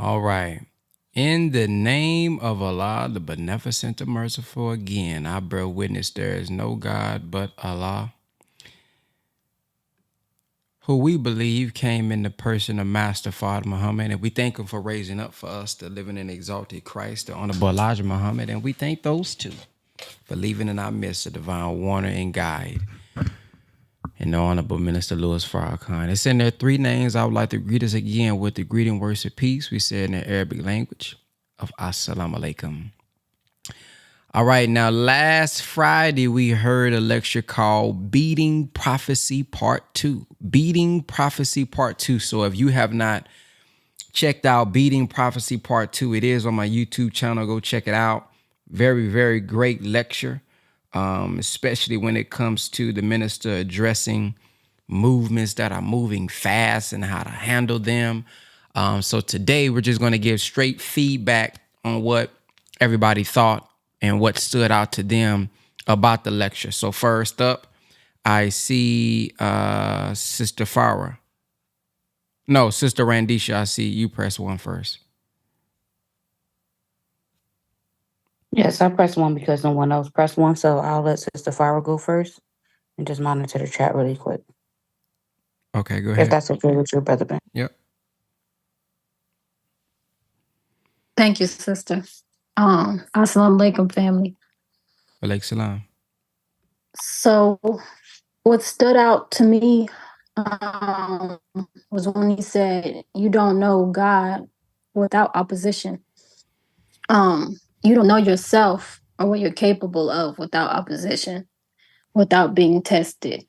All right. In the name of Allah, the beneficent, the merciful, again, I bear witness there is no God but Allah, who we believe came in the person of Master Father Muhammad, and we thank him for raising up for us the living and exalted Christ, the Honorable Elijah Muhammad, and we thank those two for leaving in our midst a divine warner and guide, and the Honorable Minister Louis Farrakhan. It's in there three names. I would like to greet us again with the greeting words of peace. We said in the Arabic language of Assalamu alaikum. All right, now last Friday we heard a lecture called Beating Prophecy Part 2. Beating Prophecy Part 2. So if you have not checked out Beating Prophecy Part 2, it is on my YouTube channel. Go check it out. Very, very great lecture, especially when it comes to the minister addressing movements that are moving fast and how to handle them. So today we're just going to give straight feedback on what everybody thought and what stood out to them about the lecture. So first up, I see Sister Farah. No, Sister Randisha, I see you press one first. Yes, I pressed one because no one else pressed one, so I'll let Sister Farah go first and just monitor the chat really quick. Okay, go ahead. If that's okay with you, Brother Ben. Yep. Thank you, sister. Assalamu alaikum, family. Alaikum salam. So what stood out to me was when he said, you don't know God without opposition. You don't know yourself or what you're capable of without opposition, without being tested.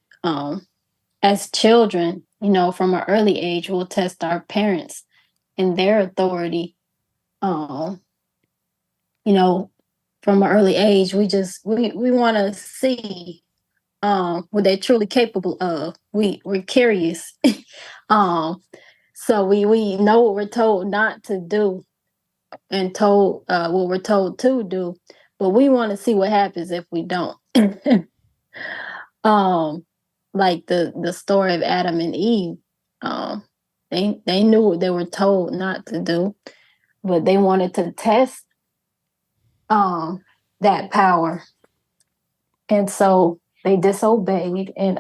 As children, from an early age, we'll test our parents and their authority. From an early age, we want to see what they're truly capable of. We're curious. So we know what we're told not to do and told what we're told to do, but we want to see what happens if we don't. Like the story of Adam and Eve. They knew what they were told not to do, but they wanted to test that power. And so they disobeyed, and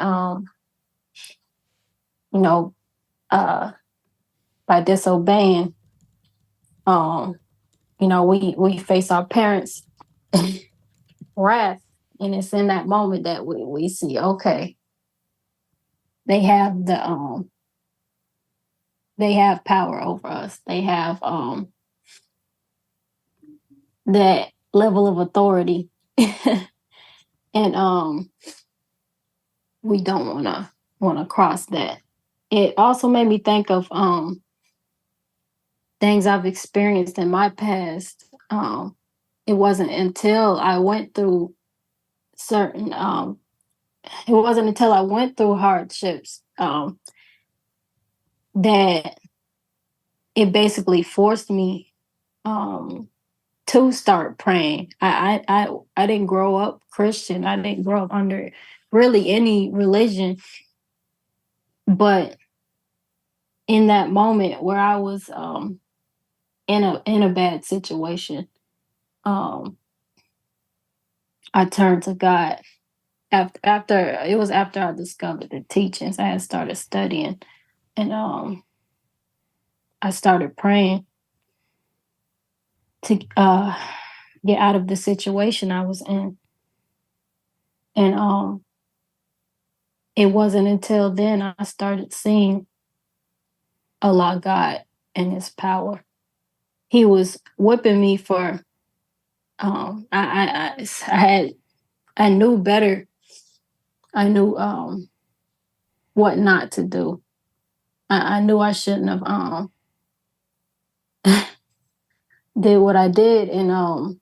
by disobeying, we face our parents' wrath, and it's in that moment that we see, okay, they have power over us. They have that level of authority, and we don't want to cross that. It also made me think of things I've experienced in my past. It wasn't until I went through hardships that it basically forced me to start praying. I didn't grow up Christian. I didn't grow up under really any religion. But in that moment where I was in a bad situation, I turned to God. After I discovered the teachings, I had started studying, and I started praying to get out of the situation I was in. And it wasn't until then I started seeing Allah, God, and His power. He was whipping me for I knew better. I knew what not to do. I knew I shouldn't have did what I did, and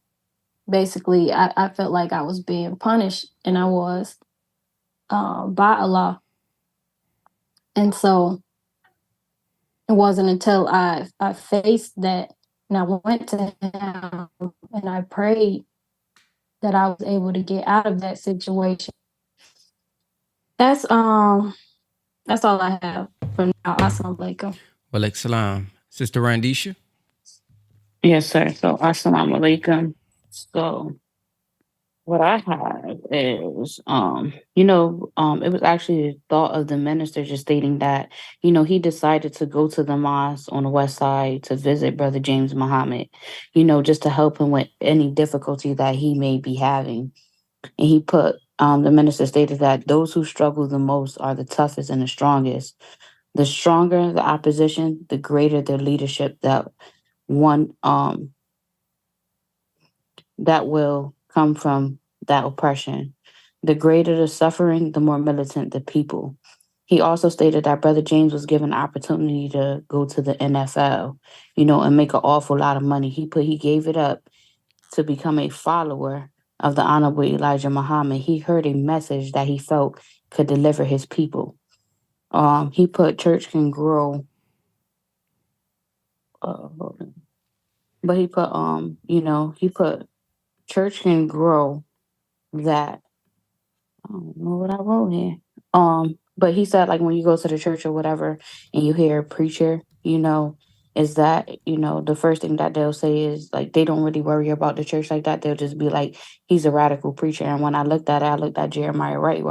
basically I felt like I was being punished, and I was by Allah. And so it wasn't until I faced that and I went to Him and I prayed that I was able to get out of that situation. That's all I have for now. Assalamu alaikum. Walaikum salam. Sister Randisha? Yes, sir. So, assalamu alaikum. So, what I have is, it was actually the thought of the minister just stating that, he decided to go to the mosque on the west side to visit Brother James Muhammad, just to help him with any difficulty that he may be having. And he put, the minister stated that those who struggle the most are the toughest and the strongest. The stronger the opposition, the greater the leadership one um that will come from that oppression. The greater the suffering, the more militant the people. He also stated that Brother James was given an opportunity to go to the NFL, and make an awful lot of money. He gave it up to become a follower of the Honorable Elijah Muhammad. He heard a message that he felt could deliver his people. He put church can grow, but he put church can grow that I don't know what I wrote here. But he said like when you go to the church or whatever and you hear a preacher, is that, the first thing that they'll say is like they don't really worry about the church like that. They'll just be like, he's a radical preacher. And when I looked at it, I looked at Jeremiah right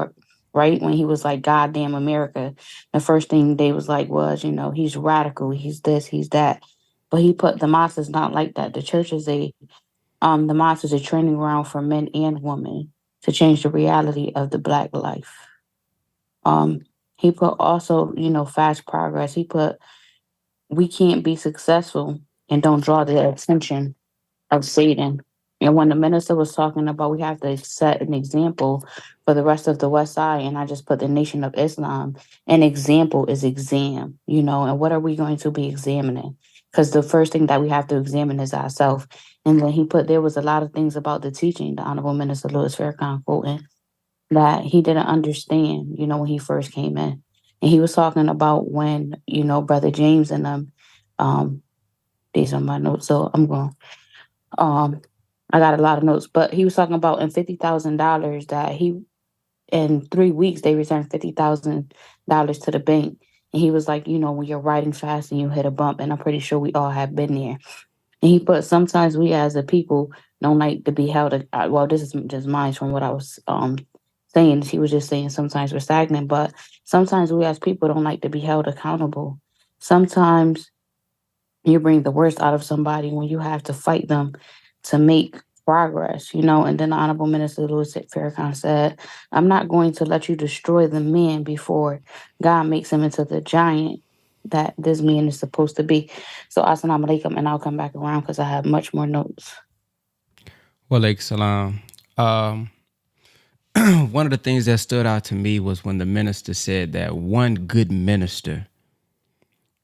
when he was like, God damn America. The first thing they was like was, he's radical, he's this, he's that. But he put the mosque is not like that. The mosque is a training ground for men and women to change the reality of the Black life. Um, he put also, fast progress. He put, we can't be successful and don't draw the attention of Satan. And when the minister was talking about we have to set an example for the rest of the West Side, and I just put the Nation of Islam, an example is exam, and what are we going to be examining? Because the first thing that we have to examine is ourselves. And then he put there was a lot of things about the teaching, the Honorable Minister Louis Farrakhan quoting, that he didn't understand, when he first came in. And he was talking about when, Brother James and them, these are my notes, so I'm going, I got a lot of notes, but he was talking about in $50,000 that in 3 weeks, they returned $50,000 to the bank. And he was like, when you're riding fast and you hit a bump, and I'm pretty sure we all have been there. And he put, sometimes we as a people don't like to be held, well, this is just mine from what I was saying. She was just saying sometimes we're stagnant, but sometimes we as people don't like to be held accountable. Sometimes you bring the worst out of somebody when you have to fight them to make progress, and then the Honorable Minister Louis Farrakhan said, I'm not going to let you destroy the man before God makes him into the giant that this man is supposed to be. So assalamu alaikum, and I'll come back around because I have much more notes. Well, like salam. One of the things that stood out to me was when the minister said that one good minister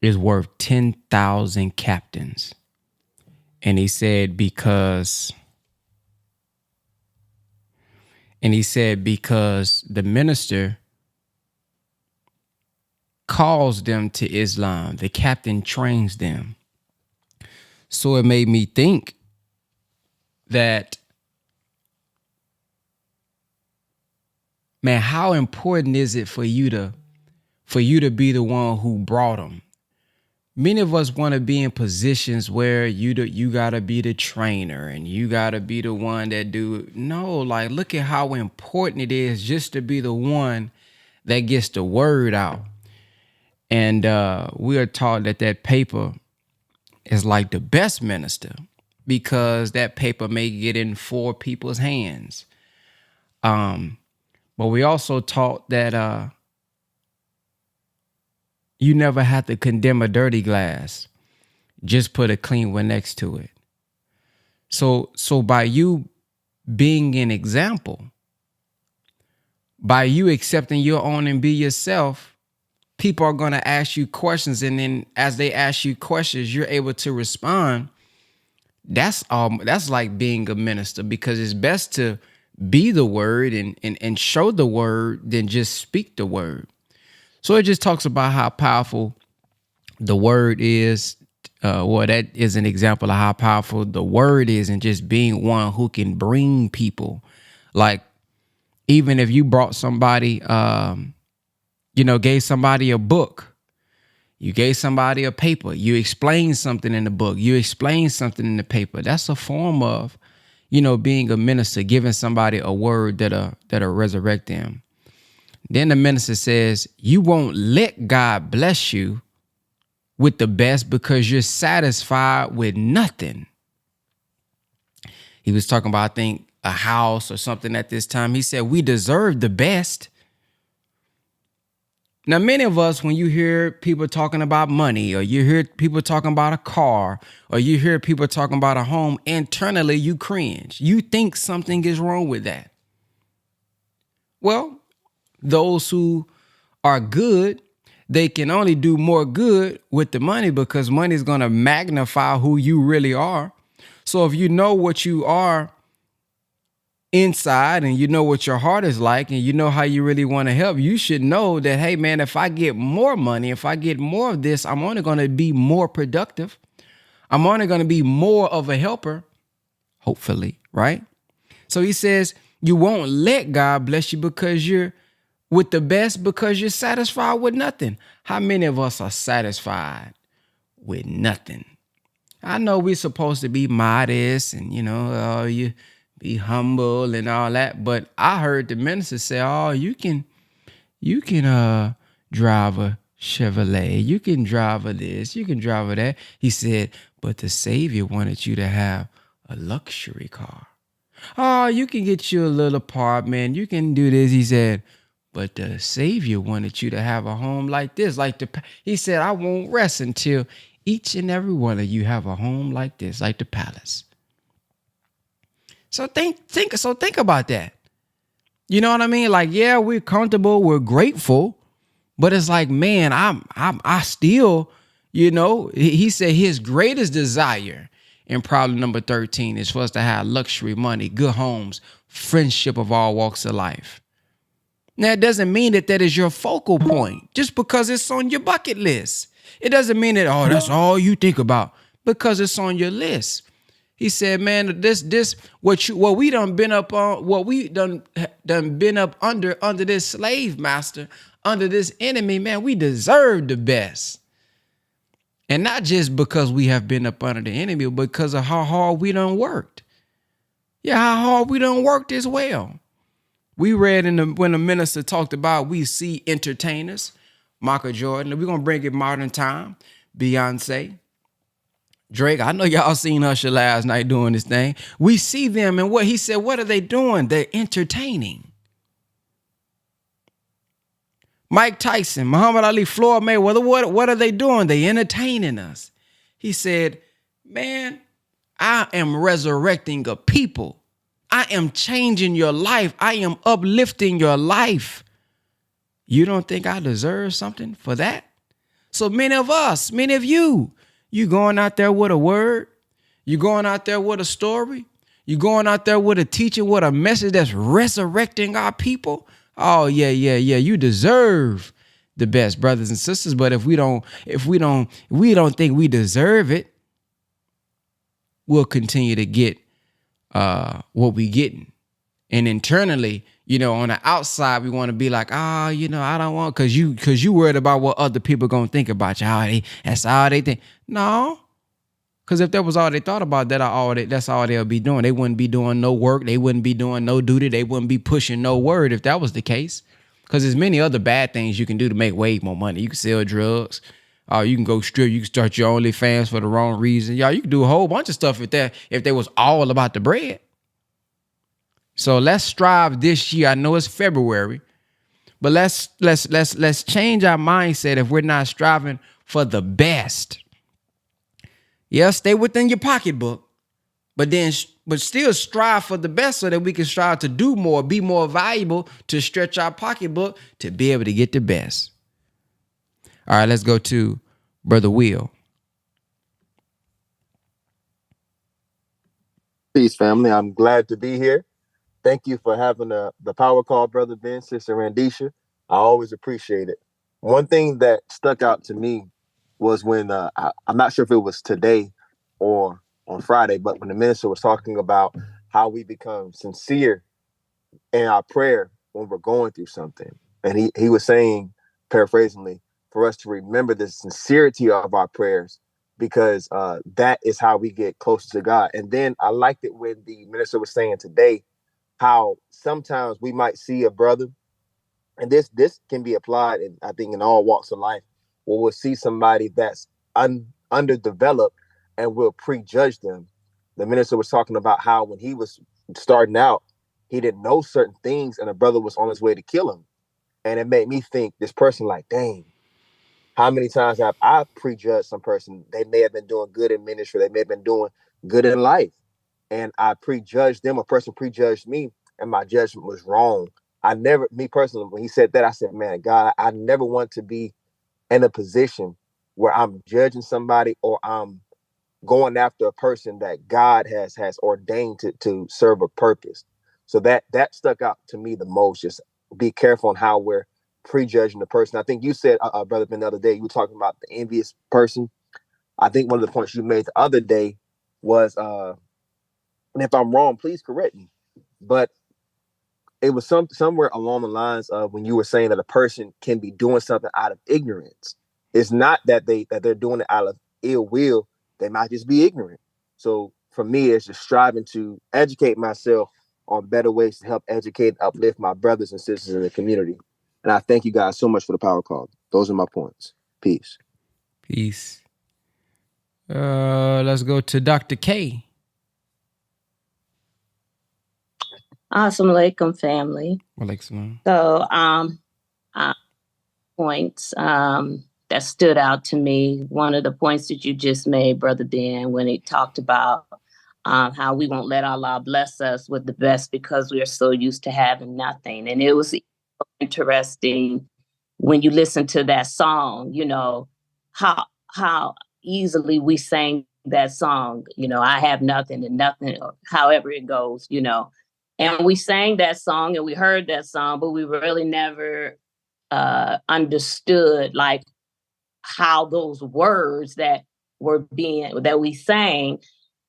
is worth 10,000 captains. And he said because the minister calls them to Islam, the captain trains them. So it made me think that, man, how important is it for you to be the one who brought them? Many of us want to be in positions where you gotta be the trainer and you gotta be the one that do. No, like look at how important it is just to be the one that gets the word out. And we are taught that paper is like the best minister because that paper may get in 4 people's hands. But we also taught that you never have to condemn a dirty glass. Just put a clean one next to it. So by you being an example, by you accepting your own and be yourself, people are going to ask you questions. And then as they ask you questions, you're able to respond. That's like being a minister, because it's best to be the word and show the word than just speak the word. So it just talks about how powerful the word is. That is an example of how powerful the word is, and just being one who can bring people. Like, even if you brought somebody, gave somebody a book, You gave somebody a paper. You explained something in the book. You explained something in the paper. That's a form of, being a minister, giving somebody a word that'll resurrect them. Then the minister says, you won't let God bless you with the best because you're satisfied with nothing. He was talking about, I think, a house or something at this time. He said, we deserve the best. Now, many of us, when you hear people talking about money, or you hear people talking about a car, or you hear people talking about a home, internally you cringe. You think something is wrong with that. Well, those who are good, they can only do more good with the money because money is going to magnify who you really are. So if you know what you are inside and you know what your heart is like and you know how you really want to help, you should know that, hey, man, if I get more money, if I get more of this, I'm only going to be more productive. I'm only going to be more of a helper, hopefully, right? So he says, you won't let God bless you because you're with the best because you're satisfied with nothing. How many of us are satisfied with nothing? I know we're supposed to be modest and, you be humble and all that. But I heard the minister say, oh, you can drive a Chevrolet. You can drive a this. You can drive a that. He said, but the Savior wanted you to have a luxury car. Oh, you can get you a little apartment. You can do this. He said, but the Savior wanted you to have a home like this. He said, I won't rest until each and every one of you have a home like this, like the palace. So think about that. You know what I mean? Like, yeah, we're comfortable, we're grateful, but it's like, man, I still, he said his greatest desire in problem number 13 is for us to have luxury, money, good homes, friendship of all walks of life. Now, it doesn't mean that is your focal point just because it's on your bucket list. It doesn't mean that, oh, that's all you think about because it's on your list. He said, man, what we done been up on, what we done been up under this slave master, under this enemy, man, we deserve the best. And not just because we have been up under the enemy, but because of how hard we done worked. Yeah, how hard we done worked as well. We read when the minister talked about we see entertainers, Michael Jordan. We're going to bring it modern time, Beyonce, Drake. I know y'all seen Usher last night doing this thing. We see them and what he said, what are they doing? They're entertaining. Mike Tyson, Muhammad Ali, Floyd Mayweather, what are they doing? They entertaining us. He said, man, I am resurrecting a people. I am changing your life. I am uplifting your life. You don't think I deserve something for that? So many of us, many of you going out there with a word. You going out there with a story. You going out there with a teaching, with a message that's resurrecting our people. Oh, yeah. You deserve the best, brothers and sisters. But if we don't think we deserve it, we'll continue to get what we getting. And internally, on the outside, we want to be like, I don't want, because you worried about what other people gonna think about you. That's all they think. No, because if that was all they thought about, that's all they'll be doing. They wouldn't be doing no work. They wouldn't be doing no duty. They wouldn't be pushing no word if that was the case. Because there's many other bad things you can do to make way more money. You can sell drugs. You can go strip. You can start your OnlyFans for the wrong reason. You can do a whole bunch of stuff if they was all about the bread. So let's strive this year. I know it's February, but let's change our mindset if we're not striving for the best. Yeah, stay within your pocketbook, but still strive for the best so that we can strive to do more, be more valuable, to stretch our pocketbook to be able to get the best. All right, let's go to Brother Will. Peace, family. I'm glad to be here. Thank you for having the power call, Brother Ben, Sister Randisha. I always appreciate it. One thing that stuck out to me was when, I'm not sure if it was today or on Friday, but when the minister was talking about how we become sincere in our prayer when we're going through something. And he was saying, paraphrasingly, for us to remember the sincerity of our prayers, because that is how we get closer to God. And then I liked it when the minister was saying today how sometimes we might see a brother, and this can be applied in, I think, in all walks of life, where we'll see somebody that's underdeveloped and we'll prejudge them. The minister was talking about how when he was starting out, he didn't know certain things, and a brother was on his way to kill him. And it made me think, this person, like, dang, how many times have I prejudged some person? They may have been doing good in ministry, they may have been doing good in life, and I prejudged them. A person prejudged me, and my judgment was wrong. Me personally, when he said that, I said, man, God, I never want to be in a position where I'm judging somebody, or I'm going after a person that God has ordained to serve a purpose. So that stuck out to me the most. Just be careful on how we're prejudging the person. I think you said, Brother Ben, the other day, you were talking about the envious person. I think one of the points you made the other day was, and if I'm wrong, please correct me, but it was somewhere along the lines of when you were saying that a person can be doing something out of ignorance. It's not that they're doing it out of ill will. They might just be ignorant. So for me, it's just striving to educate myself on better ways to help educate and uplift my brothers and sisters in the community. And I thank you guys so much for the power call. Those are my points. Peace. Peace. Let's go to Dr. K. Assalamu alaikum, family. Walaikum. So, points that stood out to me. One of the points that you just made, Brother Ben, when he talked about how we won't let Allah bless us with the best because we are so used to having nothing. And it was interesting when you listen to that song, you know, how easily we sang that song, you know, I have nothing and nothing, or however it goes, you know. And we sang that song and we heard that song, but we really never understood like how those words that we sang,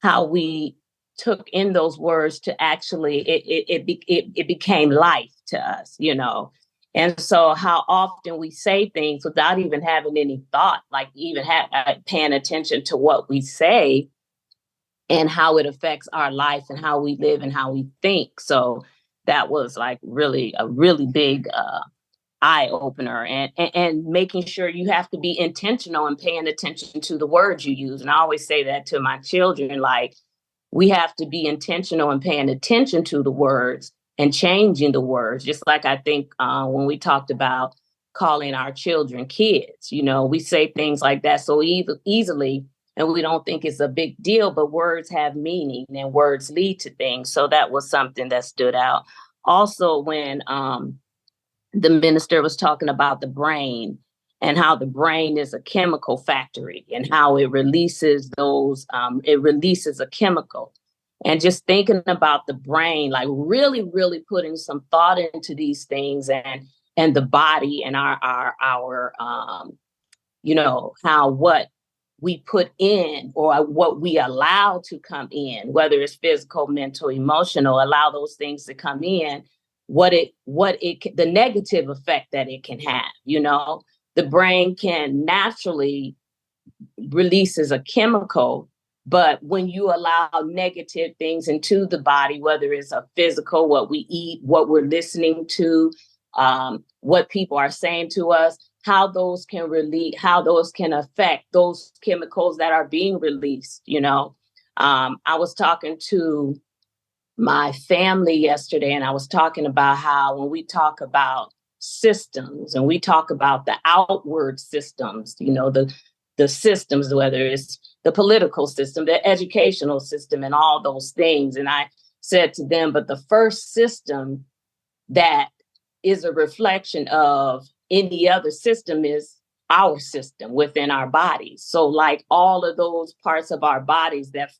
how we took in those words to actually it became life to us, you know. And so how often we say things without even having any thought, like even paying attention to what we say and how it affects our life and how we live and how we think. So that was like a really big eye opener, and making sure you have to be intentional and paying attention to the words you use. And I always say that to my children, like, we have to be intentional and paying attention to the words and changing the words. Just like I think when we talked about calling our children kids, you know, we say things like that so easily, and we don't think it's a big deal, but words have meaning and words lead to things. So that was something that stood out. Also, when the minister was talking about the brain and how the brain is a chemical factory and how it releases a chemical. And just thinking about the brain, like really, really putting some thought into these things, and the body and our you know, how what we put in or what we allow to come in, whether it's physical, mental, emotional, allow those things to come in, the negative effect that it can have. You know, the brain can naturally releases a chemical, but when you allow negative things into the body, whether it's a physical, what we eat, what we're listening to, what people are saying to us, how those can affect those chemicals that are being released. You know, I was talking to my family yesterday, and I was talking about how when we talk about systems and we talk about the outward systems, you know, the systems, whether it's the political system, the educational system, and all those things. And I said to them, but the first system that is a reflection of any other system is our system within our bodies. So like all of those parts of our bodies that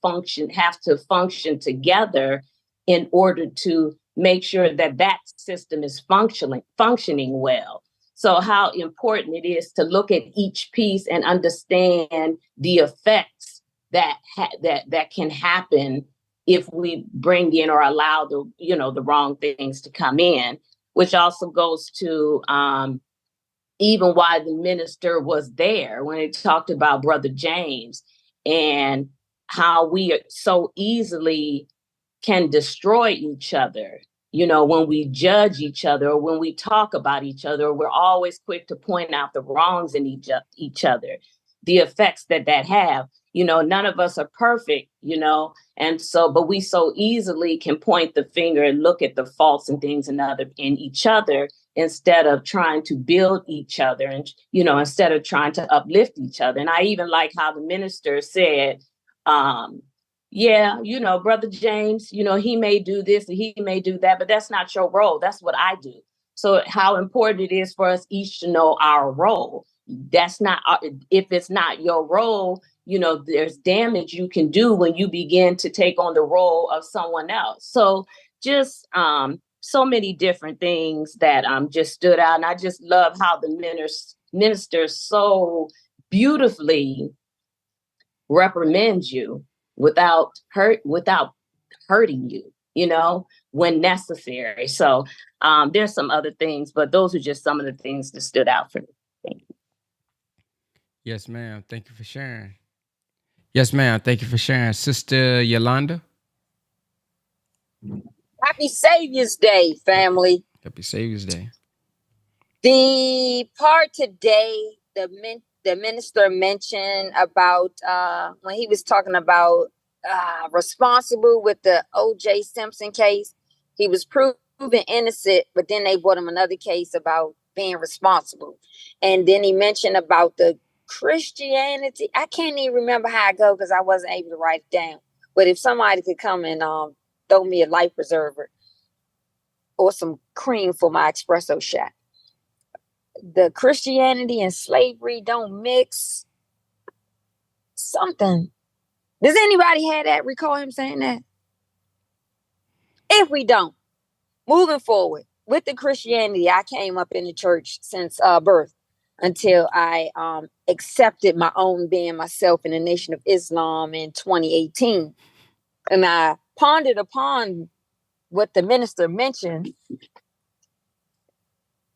have to function together in order to make sure that that system is functioning well. So how important it is to look at each piece and understand the effects that can happen if we bring in or allow the wrong things to come in, which also goes to even while the minister was there, when he talked about Brother James and how we so easily can destroy each other. You know, when we judge each other or when we talk about each other, we're always quick to point out the wrongs in each other, the effects that have. You know, none of us are perfect, you know, and so, but we so easily can point the finger and look at the faults and things in each other instead of trying to build each other and, you know, instead of trying to uplift each other. And I even like how the minister said, yeah, you know, Brother James, you know, he may do this and he may do that, but that's not your role. That's what I do. So how important it is for us each to know our role. That's not, if it's not your role, you know, there's damage you can do when you begin to take on the role of someone else. So just so many different things that just stood out. And I just love how the minister so beautifully reprimands you without hurting you, you know, when necessary. So there's some other things, but those are just some of the things that stood out for me. Thank you. Yes, ma'am. Thank you for sharing. Yes, ma'am. Thank you for sharing. Sister Yolanda. Happy Savior's Day, family. Happy Savior's Day. The part today, the minister mentioned about when he was talking about responsible with the O.J. Simpson case, he was proven innocent, but then they brought him another case about being responsible. And then he mentioned about the Christianity. I can't even remember how it goes because I wasn't able to write it down. But if somebody could come and throw me a life preserver or some cream for my espresso shot. The Christianity and slavery don't mix. Something. Does anybody have that? Recall him saying that? If we don't, moving forward with the Christianity, I came up in the church since birth until I accepted my own being myself in the Nation of Islam in 2018. And I pondered upon what the minister mentioned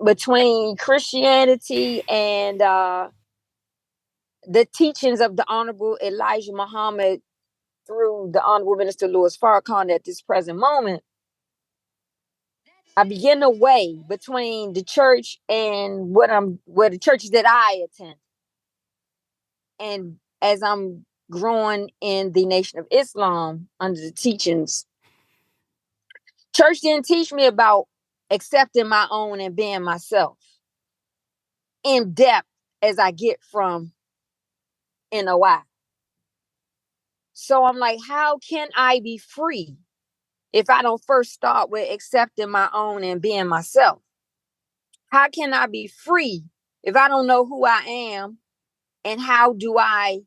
between Christianity and the teachings of the Honorable Elijah Muhammad through the Honorable Minister Louis Farrakhan at this present moment. I begin to weigh between the church and where the churches that I attend. And as I'm growing in the Nation of Islam under the teachings, church didn't teach me about accepting my own and being myself in depth as I get from NOI. So I'm like, how can I be free if I don't first start with accepting my own and being myself? How can I be free if I don't know who I am? And how do I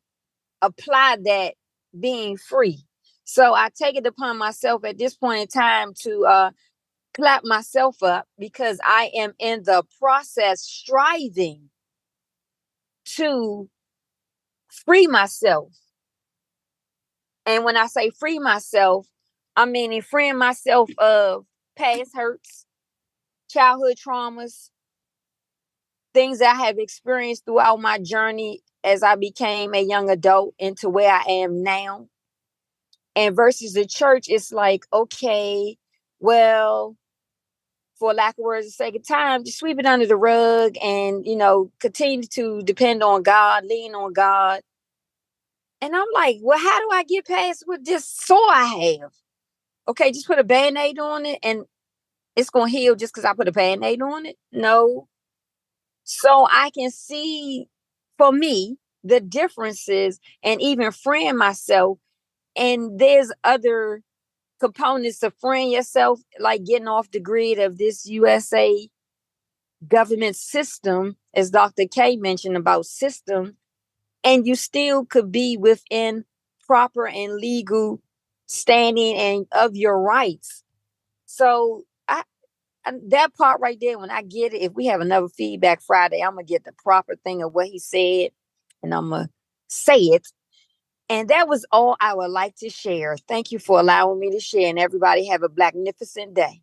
apply that being free? So I take it upon myself at this point in time to clap myself up because I am in the process striving to free myself. And when I say free myself, I mean freeing myself of past hurts, childhood traumas, things that I have experienced throughout my journey as I became a young adult into where I am now. And versus the church, it's like, okay, well, for lack of words, the sake of time, just sweep it under the rug and, you know, continue to depend on God, lean on God. And I'm like, well, how do I get past what this sore I have? Okay, just put a Band-Aid on it and it's going to heal just because I put a Band-Aid on it? No. So I can see, for me, the differences and even freeing myself. And there's other components to freeing yourself, like getting off the grid of this USA government system, as Dr. K mentioned about system, and you still could be within proper and legal standing and of your rights. So that part right there, when I get it, if we have another feedback Friday, I'm going to get the proper thing of what he said and I'm going to say it. And that was all I would like to share. Thank you for allowing me to share, and everybody have a magnificent day.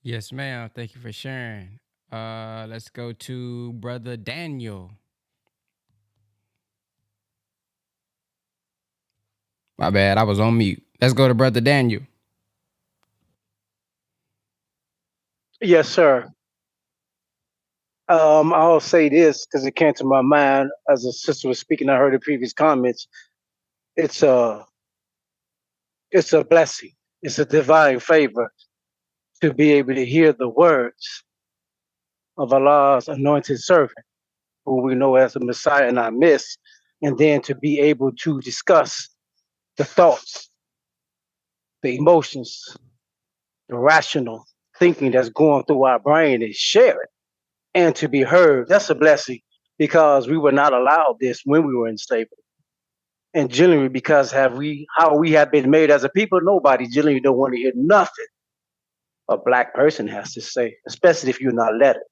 Yes, ma'am. Thank you for sharing. Let's go to Brother Daniel. My bad, I was on mute. Let's go to Brother Daniel. Yes, sir. I'll say this because it came to my mind as a sister was speaking. I heard the previous comments. It's a it's a blessing. It's a divine favor to be able to hear the words of Allah's anointed servant, who we know as the Messiah in our midst, and then to be able to discuss the thoughts, the emotions, the rational thinking that's going through our brain and share it and to be heard. That's a blessing because we were not allowed this when we were in slavery. And generally, because how we have been made as a people, nobody generally don't want to hear nothing a black person has to say, especially if you're not lettered.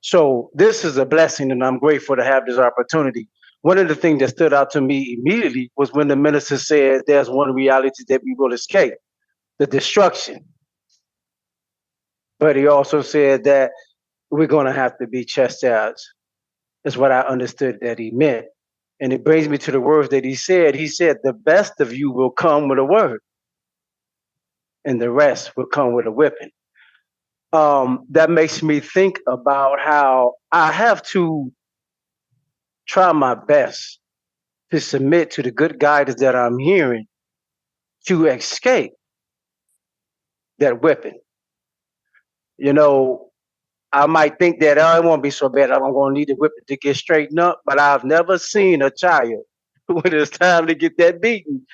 So this is a blessing, and I'm grateful to have this opportunity. One of the things that stood out to me immediately was when the minister said there's one reality that we will escape, the destruction. But he also said that we're going to have to be chastised. Is what I understood that he meant. And it brings me to the words that he said. He said, the best of you will come with a word, and the rest will come with a whipping. That makes me think about how I have to try my best to submit to the good guidance that I'm hearing to escape that whipping. You know, I might think that oh, it won't be so bad. I'm going to need the whipping to get straightened up, but I've never seen a child when it's time to get that beating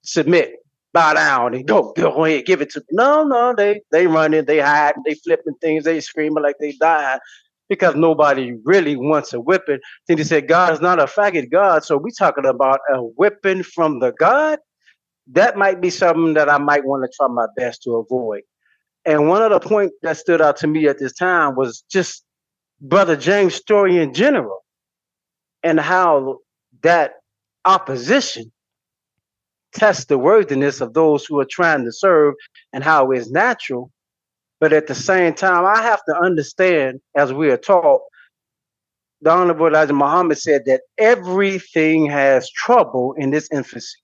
submit, bow down, and go ahead, give it to me. No, they running, they hiding, they flipping things, they screaming like they dying because nobody really wants a whipping. Then he said, God is not a faggot God, so we talking about a whipping from the God. That might be something that I might want to try my best to avoid. And one other point that stood out to me at this time was just Brother James' story in general and how that opposition test the worthiness of those who are trying to serve and how it's natural. But at the same time, I have to understand, as we are taught, the Honorable Elijah Muhammad said that everything has trouble in its infancy.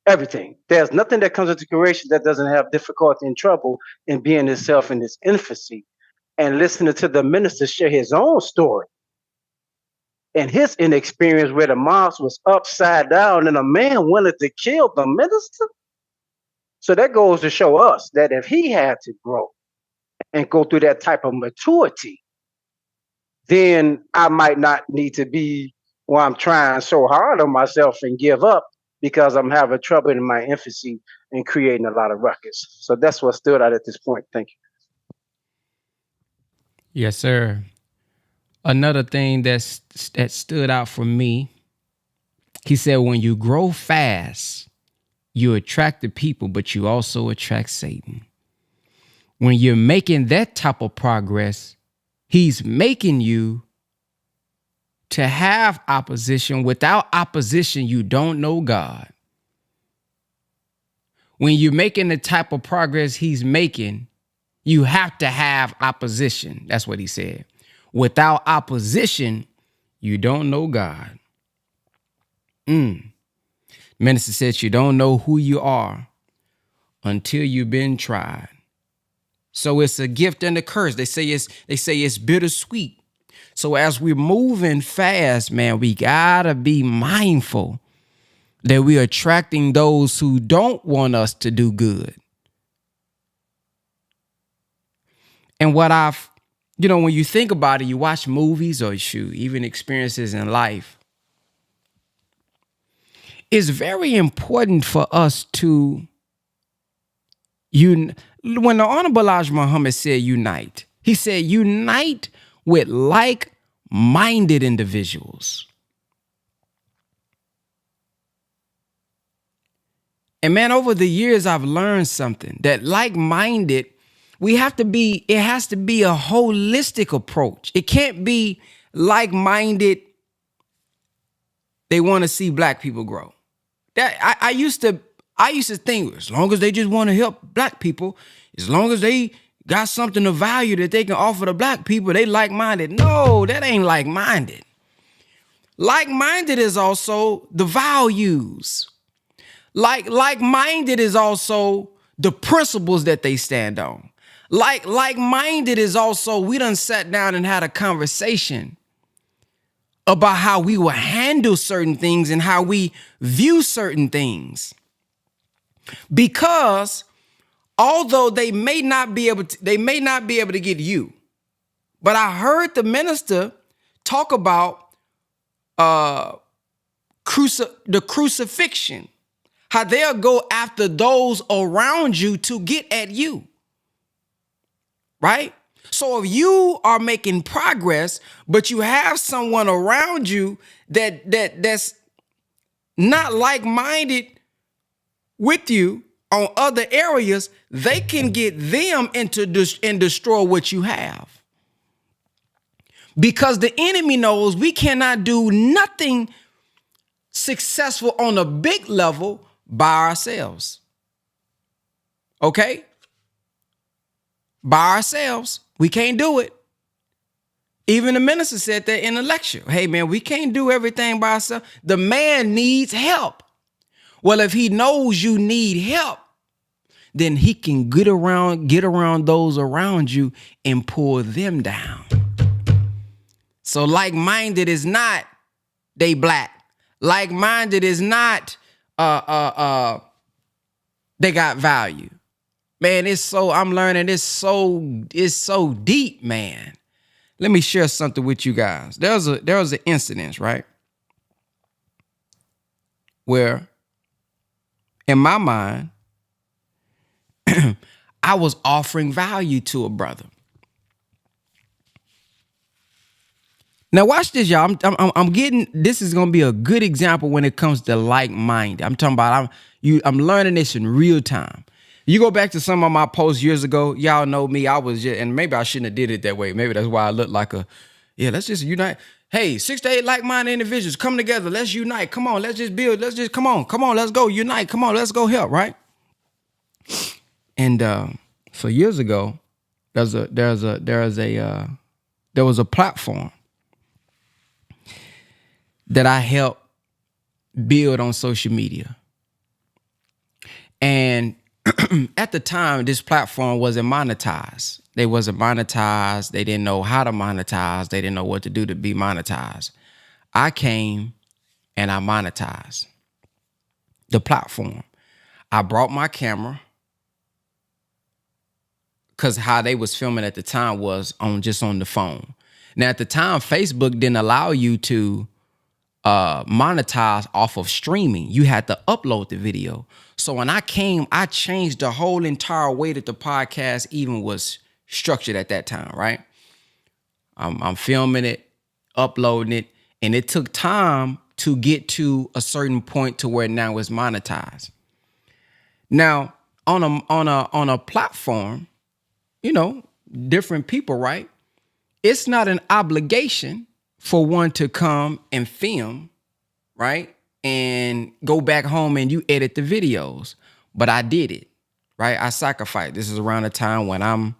Everything. There's nothing that comes into creation that doesn't have difficulty and trouble in being itself in its infancy. And listening to the minister share his own story and his inexperience where the mosque was upside down and a man wanted to kill the minister. So that goes to show us that if he had to grow and go through that type of maturity, then I might not need to be where I'm trying so hard on myself and give up because I'm having trouble in my infancy and creating a lot of ruckus. So that's what stood out at this point. Thank you. Yes, sir. Another thing that stood out for me, he said, when you grow fast, you attract the people, but you also attract Satan. When you're making that type of progress, he's making you to have opposition. Without opposition, you don't know God. When you're making the type of progress he's making, you have to have opposition. That's what he said. Without opposition, you don't know God. Minister said you don't know who you are until you've been tried. So it's a gift and a curse. They say it's bittersweet. So as we're moving fast, man, we gotta be mindful that we're attracting those who don't want us to do good. And what when you think about it, you watch movies or even experiences in life, it's very important for us to when the Honorable Elijah Muhammad said unite, he said unite with like-minded individuals. And man, over the years, I've learned something that like-minded, it has to be a holistic approach. It can't be like-minded, they want to see black people grow. That I used to think as long as they just want to help black people, as long as they got something of value that they can offer to black people. They like-minded. No, that ain't like-minded. Like-minded is also the values. Like-minded is also the principles that they stand on. Like-minded is also, we done sat down and had a conversation about how we will handle certain things and how we view certain things. Because although they may not be able to get you, but I heard the minister talk about the crucifixion, how they'll go after those around you to get at you, right? So if you are making progress, but you have someone around you that's not like-minded with you on other areas, they can get them into and destroy what you have. Because the enemy knows we cannot do nothing successful on a big level by ourselves. Okay? By ourselves, we can't do it. Even the minister said that in the lecture. Hey, man, we can't do everything by ourselves. The man needs help. Well, if he knows you need help, then he can get around those around you and pull them down. So like-minded is not they black. Like-minded is not they got value. Man, I'm learning it's so deep, man. Let me share something with you guys. There was an incident, right? Where in my mind, I was offering value to a brother. Now watch this, y'all. I'm getting, this is gonna be a good example when it comes to like-minded. I'm talking about I'm learning this in real time. You go back to some of my posts years ago, y'all know me. I was just, and maybe I shouldn't have did it that way. Maybe that's why I look like let's just unite. Hey, 6 to 8 like-minded individuals, come together. Let's unite. Come on, let's just build. Let's just come on, let's go unite. Come on, let's go help, right? And so years ago, there was a platform that I helped build on social media. And at the time, this platform wasn't monetized. They wasn't monetized. They didn't know how to monetize. They didn't know what to do to be monetized. I came and I monetized the platform. I brought my camera, because how they was filming at the time was on the phone. Now, at the time, Facebook didn't allow you to monetize off of streaming. You had to upload the video. So when I came, I changed the whole entire way that the podcast even was structured at that time, right? I'm filming it, uploading it, and it took time to get to a certain point to where now it's monetized. Now, on a platform, different people, right? It's not an obligation for one to come and film, right? And go back home and you edit the videos. But I did it, right? I sacrificed. This is around the time when I'm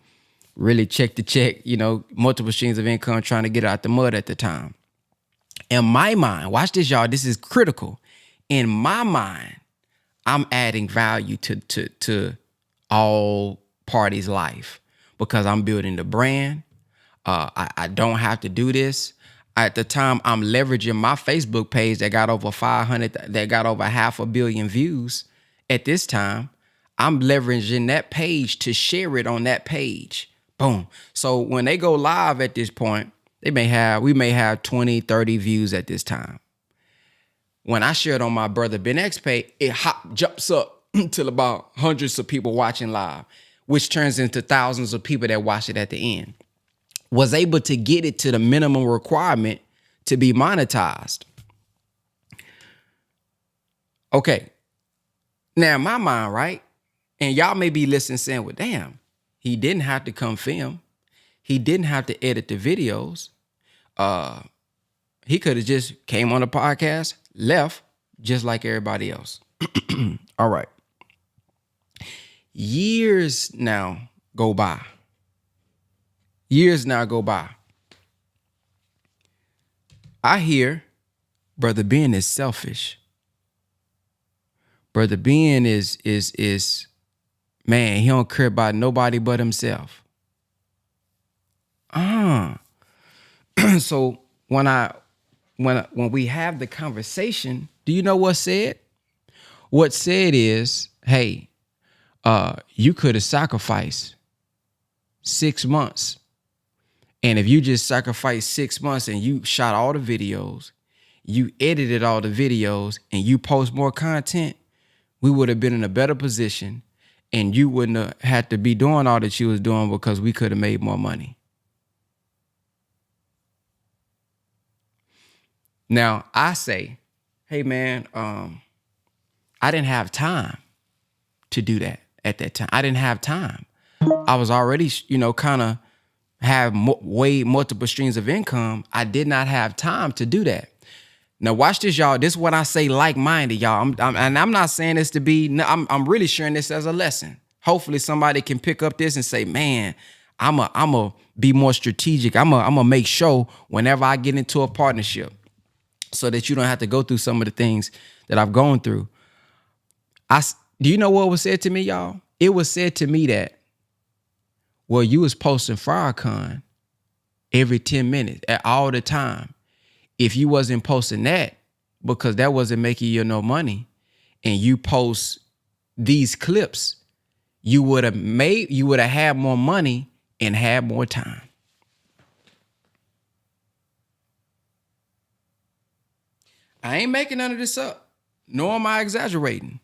really check to check, multiple streams of income, trying to get out the mud at the time. In my mind, watch this, y'all. This is critical. In my mind, I'm adding value to all parties' life because I'm building the brand. I don't have to do this. At the time, I'm leveraging my Facebook page that got over 500 million views. At this time, I'm leveraging that page to share it on that page. Boom. So when they go live at this point, we may have 20, 30 views at this time. When I share it on my Brother Ben X page, it jumps up to about hundreds of people watching live, which turns into thousands of people that watch it at the end. Was able to get it to the minimum requirement to be monetized. Okay. Now, in my mind, right? And y'all may be listening saying, well, damn, he didn't have to come film. He didn't have to edit the videos. He could have just came on the podcast, left, just like everybody else. All right. Years now go by. Years now go by. I hear Brother Ben is selfish. Brother Ben is man, he don't care about nobody but himself. So when we have the conversation, do you know what's said? What's said is, hey, you could have sacrificed 6 months. And if you just sacrificed 6 months and you shot all the videos, you edited all the videos, and you post more content, we would have been in a better position, and you wouldn't have had to be doing all that you was doing because we could have made more money. Now, I say, hey, man, I didn't have time to do that at that time. I didn't have time. I was already, kind of have way multiple streams of income. I did not have time to do that. Now, watch this, y'all. This is what I say, like-minded, y'all. I'm not saying this to be, I'm really sharing this as a lesson. Hopefully somebody can pick up this and say, man, I'm a be more strategic. I'm a make sure whenever I get into a partnership, so that you don't have to go through some of the things that I've gone through. Do you know what was said to me, y'all? It was said to me that, well, you was posting Farrakhan every 10 minutes at all the time. If you wasn't posting that because that wasn't making you no money, and you post these clips, you would have had more money and had more time. I ain't making none of this up, nor am I exaggerating.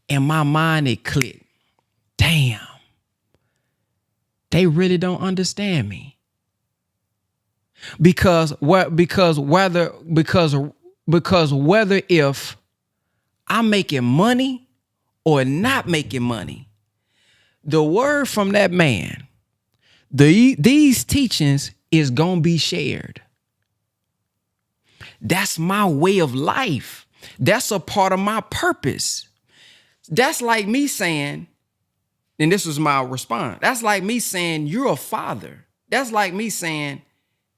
In my mind, it clicked. Damn. They really don't understand me. Because whether if I'm making money or not making money, the word from that man, these teachings is gonna be shared. That's my way of life. That's a part of my purpose. That's like me saying, and this was my response, that's like me saying, you're a father. That's like me saying,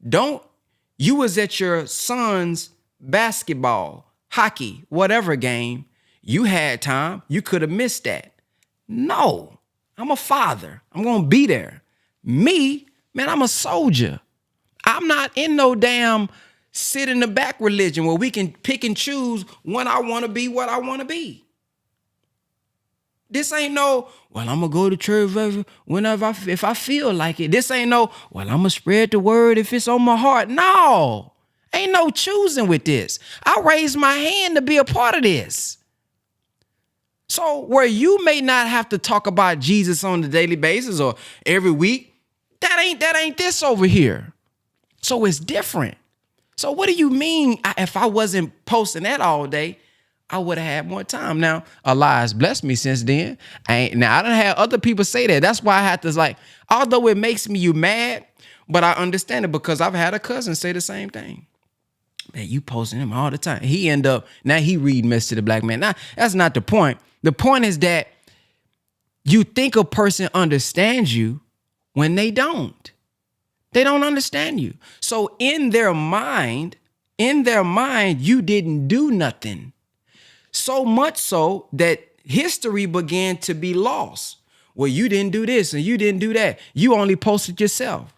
you was at your son's basketball, hockey, whatever game, you had time, you could have missed that. No, I'm a father. I'm going to be there. Me, man, I'm a soldier. I'm not in no damn sit in the back religion where we can pick and choose when I want to be what I want to be. This ain't no, well, I'm going to go to church whenever if I feel like it. This ain't no, well, I'm going to spread the word if it's on my heart. No, ain't no choosing with this. I raised my hand to be a part of this. So where you may not have to talk about Jesus on a daily basis or every week, that ain't this over here. So it's different. So what do you mean if I wasn't posting that all day, I would have had more time? Now, Allah has blessed me since then. I done had other people say that. That's why I had to although it makes me mad, but I understand it because I've had a cousin say the same thing. Man, you posting him all the time. Now he read Message to the Black Man. Now, that's not the point. The point is that you think a person understands you when they don't. They don't understand you. So in their mind, you didn't do nothing. So much so that history began to be lost. Well, you didn't do this and you didn't do that. You only posted yourself.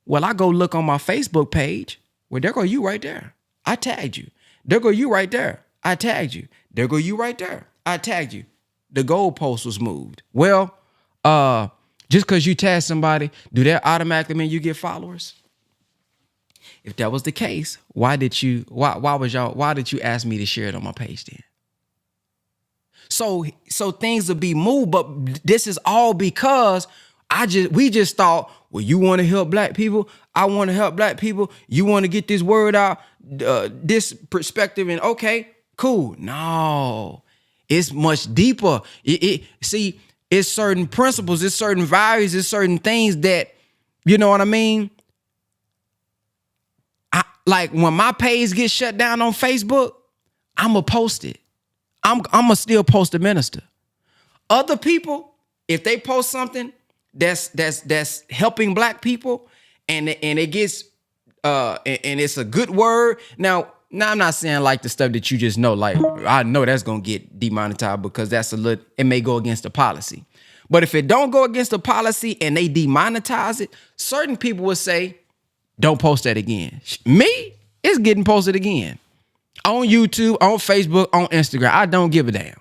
Well, I go look on my Facebook page. Well, there go you right there. I tagged you. There go you right there. I tagged you. There go you right there. I tagged you. The goalpost was moved. Well, just because you tag somebody, do that automatically mean you get followers? If that was the case, why did you ask me to share it on my page then? So things will be moved, but this is all because we just thought, well, you want to help black people, I want to help black people, you want to get this word out, this perspective, and okay, cool. No, it's much deeper. See, it's certain principles, it's certain values, it's certain things that, you know what I mean? Like when my page gets shut down on Facebook, I'ma post it. I'ma still post the minister. Other people, if they post something that's helping black people, and it gets and it's a good word. Now I'm not saying like the stuff that you just know, like I know that's gonna get demonetized because it may go against the policy. But if it don't go against the policy and they demonetize it, certain people will say, don't post that again. Me, it's getting posted again. On YouTube, on Facebook, on Instagram. I don't give a damn.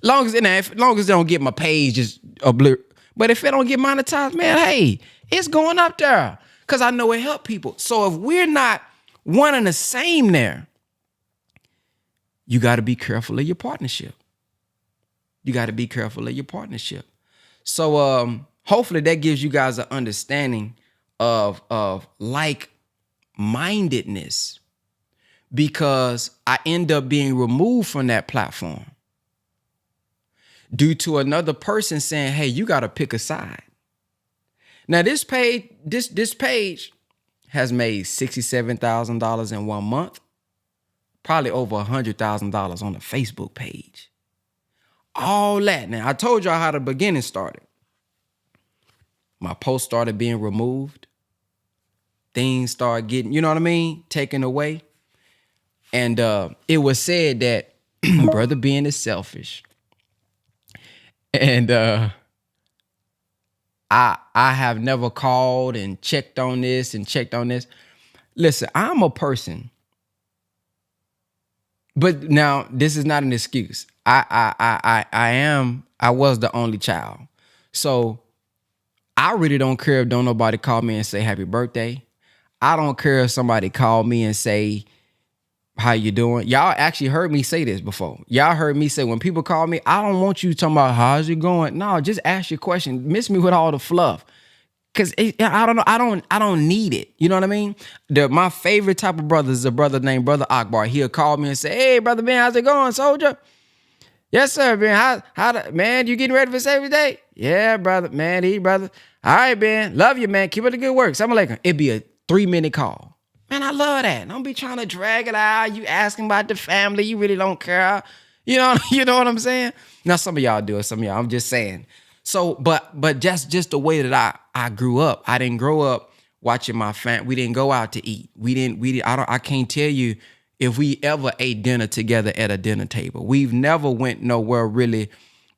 Long as it don't get my page just obliterated. But if it don't get monetized, man, hey, it's going up there. Because I know it help people. So if we're not one and the same there, you got to be careful of your partnership. You got to be careful of your partnership. So hopefully that gives you guys an understanding of like-mindedness, because I end up being removed from that platform due to another person saying, hey, you got to pick a side. Now this page has made $67,000 in 1 month, probably over $100,000 on the Facebook page. All that. Now, I told y'all how the beginning started. My post started being removed. Things started getting, you know what I mean, taken away. And it was said that Brother Ben is selfish. And I have never called and checked on this and checked on this. Listen, I'm a person. But now this is not an excuse. I was the only child. So I really don't care if don't nobody call me and say happy birthday. I don't care if somebody call me and say, how you doing? Y'all actually heard me say this before. Y'all heard me say, when people call me, I don't want you talking about how's it going. No, just ask your question. Miss me with all the fluff. Cause I don't know. I don't need it. You know what I mean? My favorite type of brother is a brother named Brother Abbar. He'll call me and say, hey, Brother Ben, how's it going, soldier? Yes, sir, Ben. Man, you getting ready for Savior's Day? Yeah, brother. Man, brother. All right, Ben. Love you, man. Keep up the good work. Assalamu alaikum. It'd be a 3-minute call. Man, I love that. Don't be trying to drag it out. You asking about the family. You really don't care. You know what I'm saying? Now, some of y'all do it. Some of y'all, I'm just saying. So, but just the way that I grew up. I didn't grow up watching my family. We didn't go out to eat. I can't tell you if we ever ate dinner together at a dinner table. We've never went nowhere really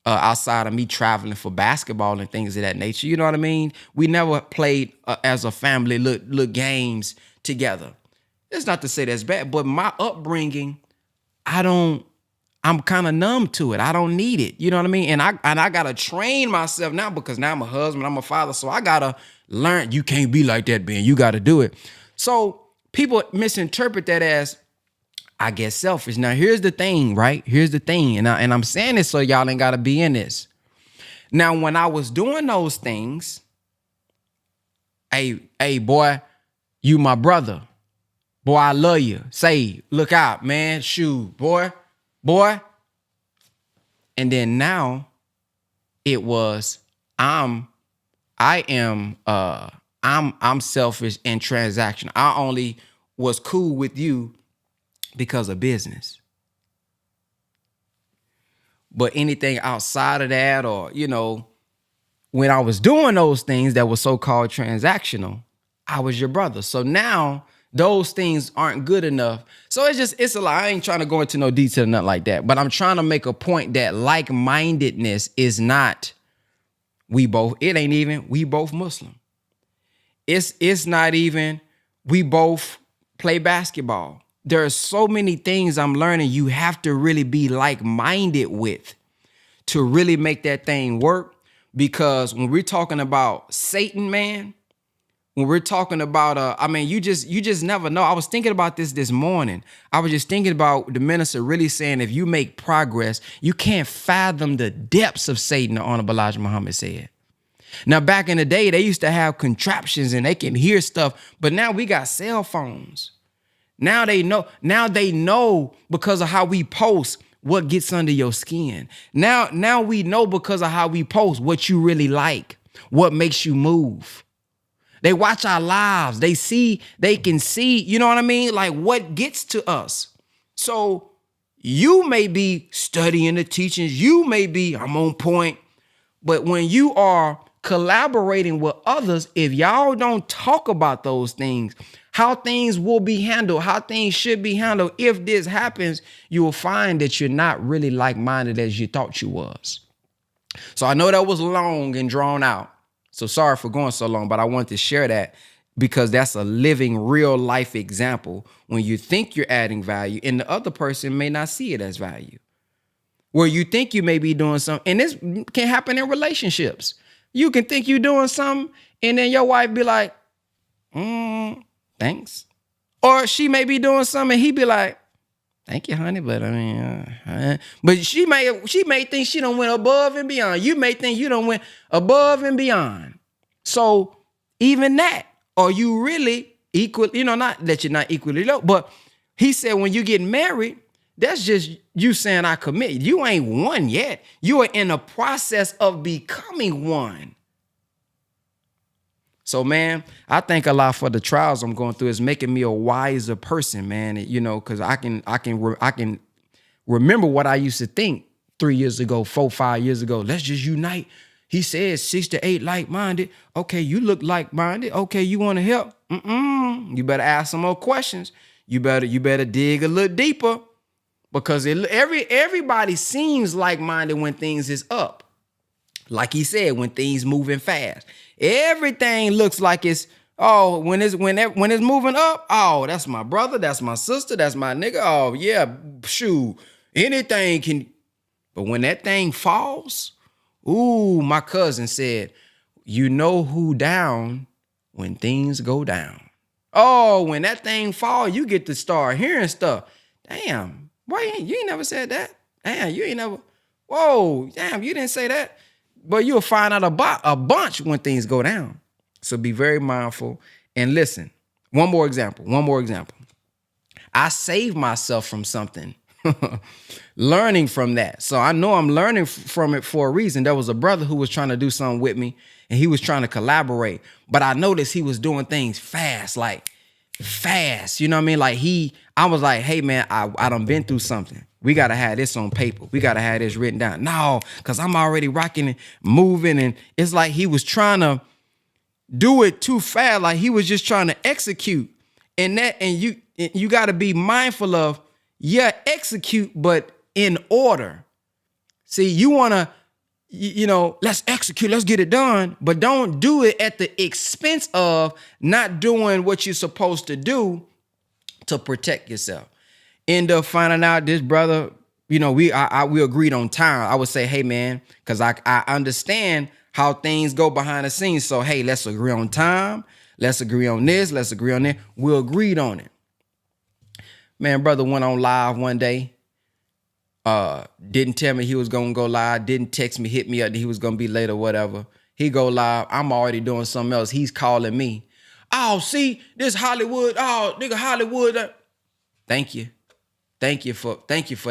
outside of me traveling for basketball and things of that nature. You know what I mean? We never played as a family little games together. It's not to say that's bad, but my upbringing, I'm kind of numb to it. I don't need it. You know what I mean? And I gotta train myself now, because now I'm a husband, I'm a father. So I gotta learn, you can't be like that, Ben. You gotta do it. So people misinterpret that as I get selfish. Now here's the thing, right? Here's the thing. And I'm saying this so y'all ain't gotta be in this. Now, when I was doing those things, hey boy, you my brother. Boy, I love you. Say, look out, man. Shoot, boy. And then now it was I'm selfish and transactional. I only was cool with you because of business. But anything outside of that, or, when I was doing those things that were so-called transactional, I was your brother. So now those things aren't good enough. So it's a lie. I ain't trying to go into no detail, nothing like that. But I'm trying to make a point that like-mindedness is not we both Muslim. It's not even we both play basketball. There are so many things I'm learning you have to really be like-minded with to really make that thing work. Because when we're talking about Satan, man, when we're talking about, you just never know. I was thinking about this morning. I was just thinking about the minister really saying, if you make progress, you can't fathom the depths of Satan, the Honorable Elijah Muhammad said. Now, back in the day, they used to have contraptions and they can hear stuff, but now we got cell phones. Now they know because of how we post what gets under your skin. Now we know because of how we post what you really like, what makes you move. They watch our lives. They can see, you know what I mean? Like what gets to us. So you may be studying the teachings. You may be, I'm on point. But when you are collaborating with others, if y'all don't talk about those things, how things will be handled, how things should be handled, if this happens, you will find that you're not really like-minded as you thought you was. So I know that was long and drawn out. So sorry for going so long, but I wanted to share that because that's a living, real life example when you think you're adding value and the other person may not see it as value. Where you think you may be doing something, and this can happen in relationships. You can think you're doing something, and then your wife be like, thanks. Or she may be doing something, and he be like, thank you, honey, but I mean, but she may think she done went above and beyond. You may think you done went above and beyond. So even that, are you really equal? You know, not that you're not equally low, but he said when you get married, that's just you saying I commit. You ain't one yet. You are in the process of becoming one. So, man, I thank a lot for the trials I'm going through. It's making me a wiser person, man. You know, because I can remember what I used to think 3 years ago, 4, 5 years ago. Let's just unite. He said 6 to 8 like-minded. Okay, you look like-minded. Okay, you want to help? You better ask some more questions. You better dig a little deeper. Because everybody seems like-minded when things is up. Like he said, when things moving fast. Everything looks like it's, when it's moving up, that's my brother, that's my sister, that's my nigga. Oh, yeah, shoot, anything can. But when that thing falls, my cousin said, you know who down when things go down. Oh, when that thing fall, you get to start hearing stuff. Damn. Why you ain't never said that? Damn, you ain't never. Whoa, damn, you didn't say that. But you'll find out about a bunch when things go down. So be very mindful and listen. One more example. I saved myself from something, learning from that. So I know I'm learning from it for a reason. There was a brother who was trying to do something with me and he was trying to collaborate. But I noticed he was doing things fast. You know what I mean? I was like, hey man, I done been through something. We got to have this on paper. We got to have this written down. No, because I'm already rocking and moving. And it's like he was trying to do it too fast. Like he was just trying to execute. And you got to be mindful of, execute, but in order. See, you want to, let's execute, let's get it done. But don't do it at the expense of not doing what you're supposed to do to protect yourself. End up finding out this brother, we agreed on time. I would say, hey man, because I understand how things go behind the scenes. So hey, let's agree on time. Let's agree on this. Let's agree on that. We agreed on it. Man, brother went on live one day. Didn't tell me he was gonna go live. Didn't text me, hit me up that he was gonna be late or whatever. He go live. I'm already doing something else. He's calling me. Oh, see this Hollywood. Oh, nigga, Hollywood. Thank you. Thank you for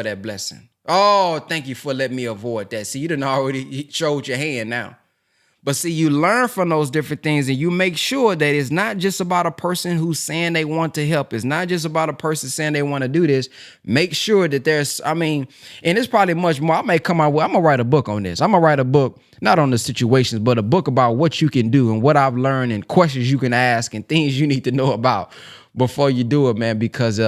that blessing. Oh, thank you for letting me avoid that. See, you done already showed your hand now. But see, you learn from those different things and you make sure that it's not just about a person who's saying they want to help. It's not just about a person saying they want to do this. Make sure that and it's probably much more. I'm going to write a book on this. I'm going to write a book, not on the situations, but a book about what you can do and what I've learned and questions you can ask and things you need to know about before you do it, man, because,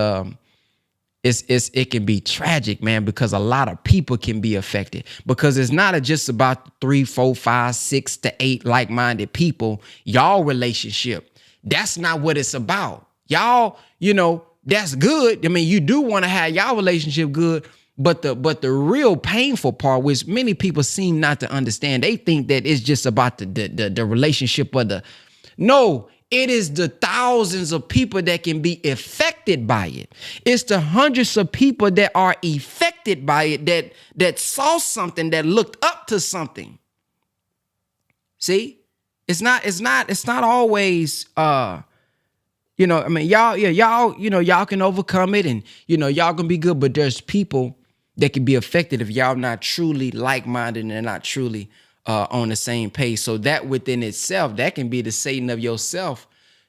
it can be tragic, man, because a lot of people can be affected because it's not just about 3, 4, 5, 6 to 8 like-minded people. Y'all relationship. That's not what it's about. Y'all, that's good. I mean, you do want to have y'all relationship good, but the real painful part, which many people seem not to understand, they think that it's just about the relationship of no. It is the thousands of people that can be affected by it. It's the hundreds of people that are affected by it that saw something, that looked up to something. See, it's not always y'all can overcome it and y'all can be good, but there's people that can be affected if y'all not truly like-minded and they're not truly on the same page. So that within itself, that can be the Satan of yourself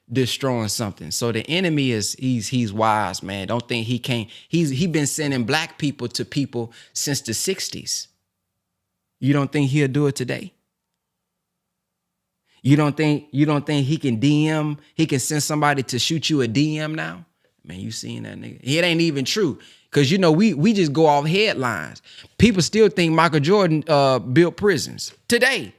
destroying something. So the enemy he's wise, man. Don't think he can't. He been sending black people to people since the 60s. You don't think he'll do it today? You don't think he can DM, he can send somebody to shoot you a DM now? Man, you seen that nigga. It ain't even true. Cause we just go off headlines. People still think Michael Jordan built prisons today.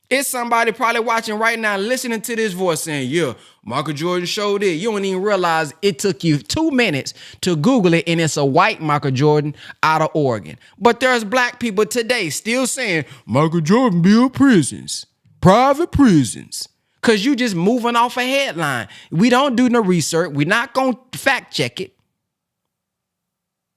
It's somebody probably watching right now, listening to this voice saying, yeah, Michael Jordan showed it. You don't even realize it took you 2 minutes to Google it, and it's a white Michael Jordan out of Oregon. But there's black people today still saying, Michael Jordan built prisons, private prisons. Because you just moving off a headline. We don't do no research. We're not going to fact check it.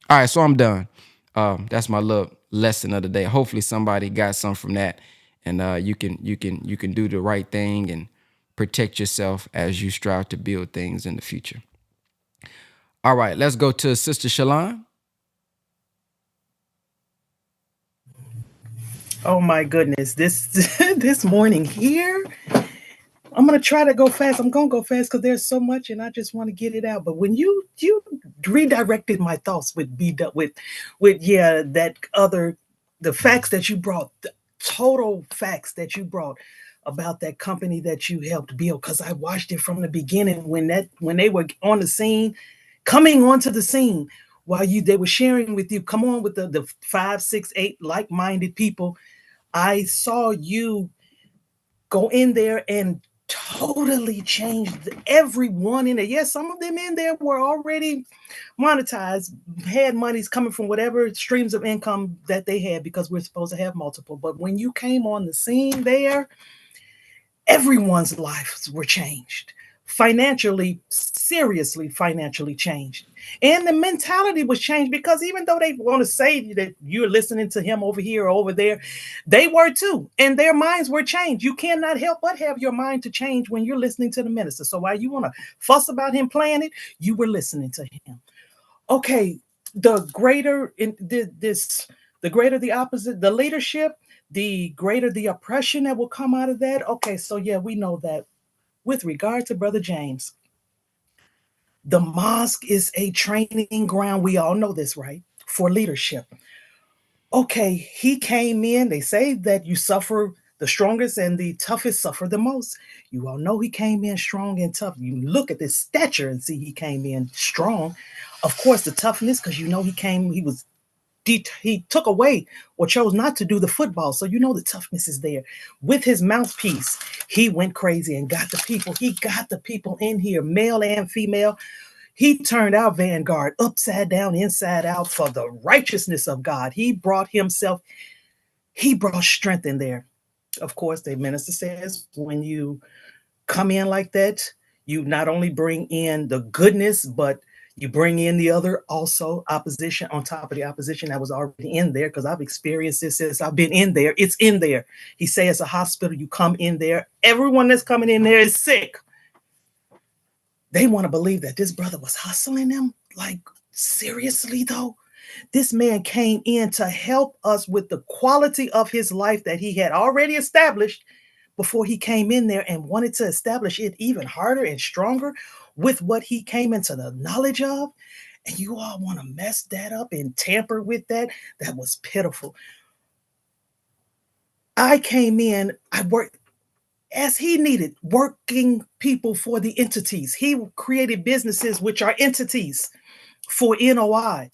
All right, so I'm done. That's my little lesson of the day. Hopefully somebody got some from that. And you can do the right thing and protect yourself as you strive to build things in the future. All right, let's go to Sister Shalon. Oh my goodness, this morning here, I'm gonna try to go fast. I'm gonna go fast because there's so much, and I just want to get it out. But when you redirected my thoughts with the facts that you brought, the total facts that you brought about that company that you helped build, because I watched it from the beginning when they were on the scene, coming onto the scene while they were sharing with you. Come on with the 5, 6, 8 like-minded people. I saw you go in there and totally changed everyone in there. Yes, some of them in there were already monetized, had monies coming from whatever streams of income that they had, because we're supposed to have multiple. But when you came on the scene there, everyone's lives were changed. Financially, seriously financially changed. And the mentality was changed, because even though they want to say that you're listening to him over here or over there, they were too. And their minds were changed. You cannot help but have your mind to change when you're listening to the minister. So while you want to fuss about him playing it, you were listening to him. Okay, the greater the opposite, the leadership, the greater the oppression that will come out of that. Okay, so yeah, we know that. With regard to Brother James, the mosque is a training ground. We all know this, right? For leadership. Okay, he came in. They say that you suffer the strongest and the toughest suffer the most. You all know he came in strong and tough. You look at this stature and see he came in strong. Of course, the toughness, because he took away or chose not to do the football. So you know the toughness is there. With his mouthpiece, he went crazy and got the people. He got the people in here, male and female. He turned our vanguard upside down, inside out for the righteousness of God. He brought strength in there. Of course, the minister says when you come in like that, you not only bring in the goodness, but you bring in the other also opposition on top of the opposition that was already in there, because I've experienced this since I've been in there. It's in there. He say it's a hospital. You come in there. Everyone that's coming in there is sick. They want to believe that this brother was hustling them. Like, seriously, though? This man came in to help us with the quality of his life that he had already established before he came in there, and wanted to establish it even harder and stronger with what he came into the knowledge of. And you all want to mess that up and tamper with that? That was pitiful. I came in, I worked as he needed, working people for the entities. He created businesses which are entities for NOI.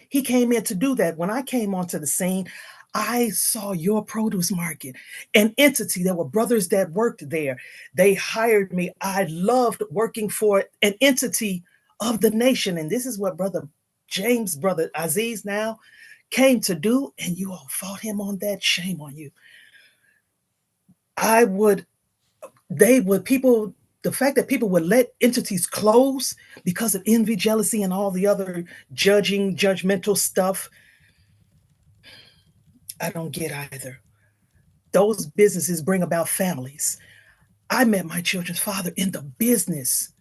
He came in to do that. When I came onto the scene, I saw your produce market, an entity. There were brothers that worked there. They hired me. I loved working for an entity of the nation. And this is what Brother James, Brother Aziz now came to do. And you all fought him on that. Shame on you. The fact that people would let entities close because of envy, jealousy, and all the other judgmental stuff, I don't get either. Those businesses bring about families. I met my children's father in the business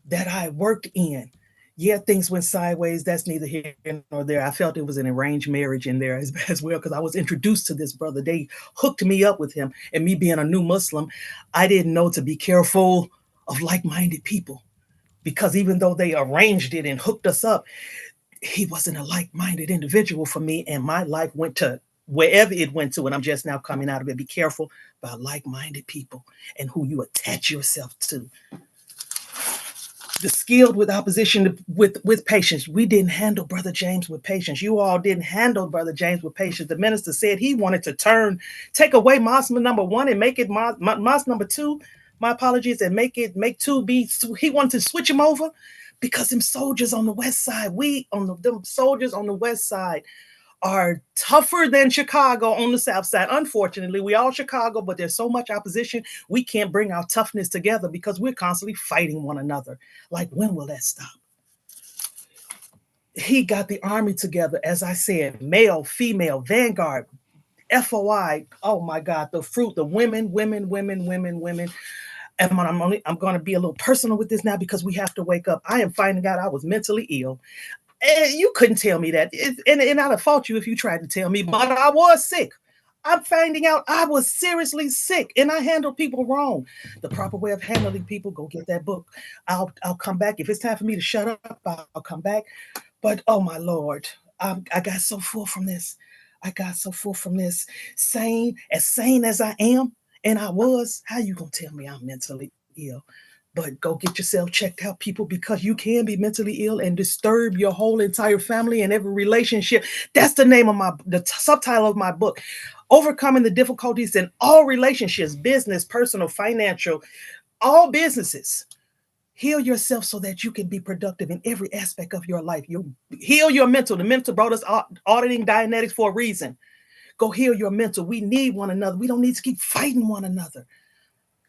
that I worked in. Yeah, things went sideways. That's neither here nor there. I felt it was an arranged marriage in there as well, because I was introduced to this brother. They hooked me up with him. And me being a new Muslim, I didn't know to be careful of like-minded people, because even though they arranged it and hooked us up, he wasn't a like-minded individual for me, and my life went to wherever it went to, and I'm just now coming out of it. Be careful about like-minded people and who you attach yourself to. The skilled with opposition with patience. We didn't handle Brother James with patience. You all didn't handle Brother James with patience. The minister said he wanted to take away mosque number 1 and make it mosque number 2. My apologies, and make 2 be. He wanted to switch him over because them soldiers on the west side, them soldiers on the west side are tougher than Chicago on the south side. Unfortunately, we all Chicago, but there's so much opposition, we can't bring our toughness together because we're constantly fighting one another. Like, when will that stop? He got the army together, as I said, male, female, vanguard, FOI. Oh my God, the fruit, the women. And I'm going to be a little personal with this now because we have to wake up. I am finding out I was mentally ill. And you couldn't tell me that. And I'd have fought you if you tried to tell me, but I was sick. I'm finding out I was seriously sick and I handled people wrong. The proper way of handling people, go get that book. I'll come back. If it's time for me to shut up, I'll come back. But oh my Lord, I got so full from this. Sane as I am, and I was, how you gonna tell me I'm mentally ill? But go get yourself checked out, people, because you can be mentally ill and disturb your whole entire family and every relationship. That's the name of the subtitle of my book, Overcoming the Difficulties in All Relationships, Business, Personal, Financial, all businesses. Heal yourself so that you can be productive in every aspect of your life. You heal your mental. The mental brought us auditing Dianetics for a reason. Go heal your mental. We need one another. We don't need to keep fighting one another.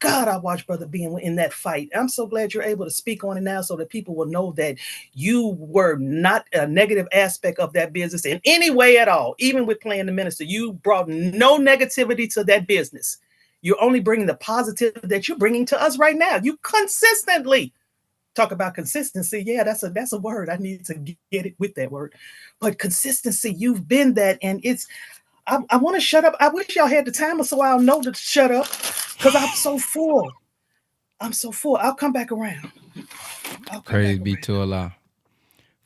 God, I watched Brother being in that fight. I'm so glad you're able to speak on it now so that people will know that you were not a negative aspect of that business in any way at all. Even with playing the minister, you brought no negativity to that business. You're only bringing the positive that you're bringing to us right now. You consistently talk about consistency. Yeah, that's a word. I need to get it with that word. But consistency, you've been that, and it's. I want to shut up. I wish y'all had the timer so I'll know to shut up because I'm so full. I'll come back around. Praise be to Allah.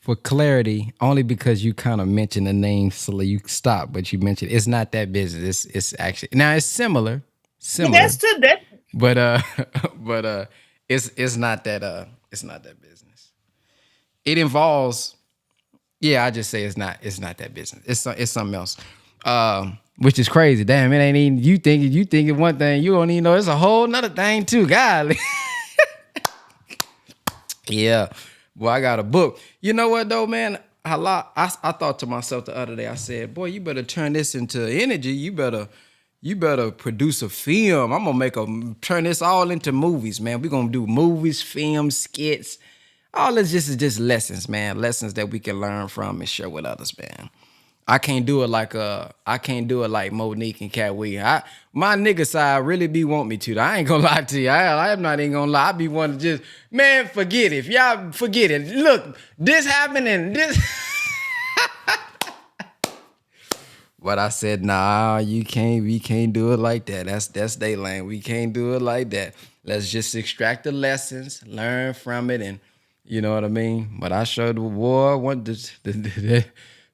For clarity, only because you kind of mentioned the name Slly, you stop, but you mentioned it's not that business. It's actually now it's similar. Yeah, that's to that. But it's not that business. It involves. Yeah, I just say it's not that business. It's something else. Which is crazy. Damn, it ain't even you thinking one thing, you don't even know it's a whole nother thing too. Golly. Yeah. Well, I got a book. You know what though, man? I thought to myself the other day, I said, boy, you better turn this into energy. You better produce a film. I'm gonna turn this all into movies, man. We're gonna do movies, films, skits. All this is just lessons, man. Lessons that we can learn from and share with others, man. I can't do it like Monique and Cat Williams. My nigga side really be want me to. I ain't gonna lie to you. I'm not even gonna lie. I be wanting to just, man, forget it. If y'all forget it. Look, this happened and this. But I said, nah, we can't do it like that. That's their lane. We can't do it like that. Let's just extract the lessons, learn from it, and you know what I mean? But I showed the war, want the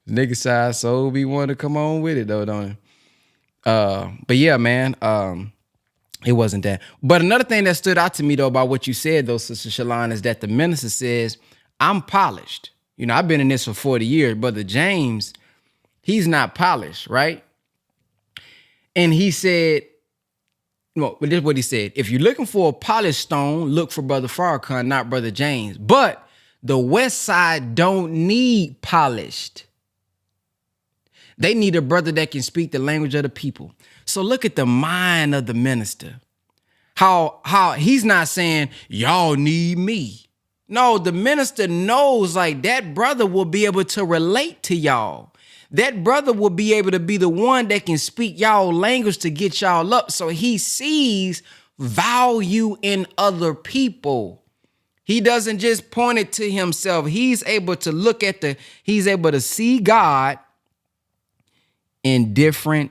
nigga side so be want to come on with it though, don't it? But yeah, man, it wasn't that. But another thing that stood out to me though about what you said though, Sister Shalon, is that the minister says, I'm polished. You know, I've been in this for 40 years. Brother James, he's not polished, right? And he said, well, this is what he said. If you're looking for a polished stone, look for Brother Farrakhan, not Brother James. But the West Side don't need polished. They need a brother that can speak the language of the people. So look at the mind of the minister. How he's not saying, y'all need me. No, the minister knows like that brother will be able to relate to y'all. That brother will be able to be the one that can speak y'all language to get y'all up. So he sees value in other people. He doesn't just point it to himself. He's able to he's able to see God in different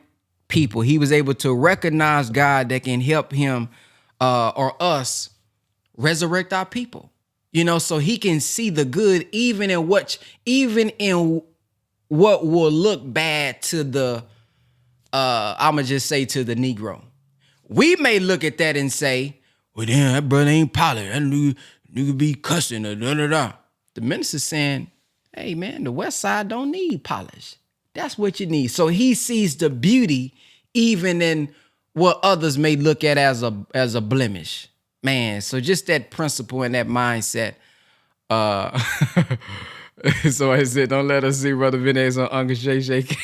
people. He was able to recognize God that can help him or us resurrect our people. You know, so he can see the good even in what will look bad to the I'ma just say to the Negro, we may look at that and say, well, damn, that brother ain't polished. That nigga be cussing or da da da. The minister's saying, hey man, the West Side don't need polish. That's what you need. So he sees the beauty even in what others may look at as a blemish. Man, so just that principle and that mindset. So I said, don't let us see Brother Vinay's on Uncle Shay Shake.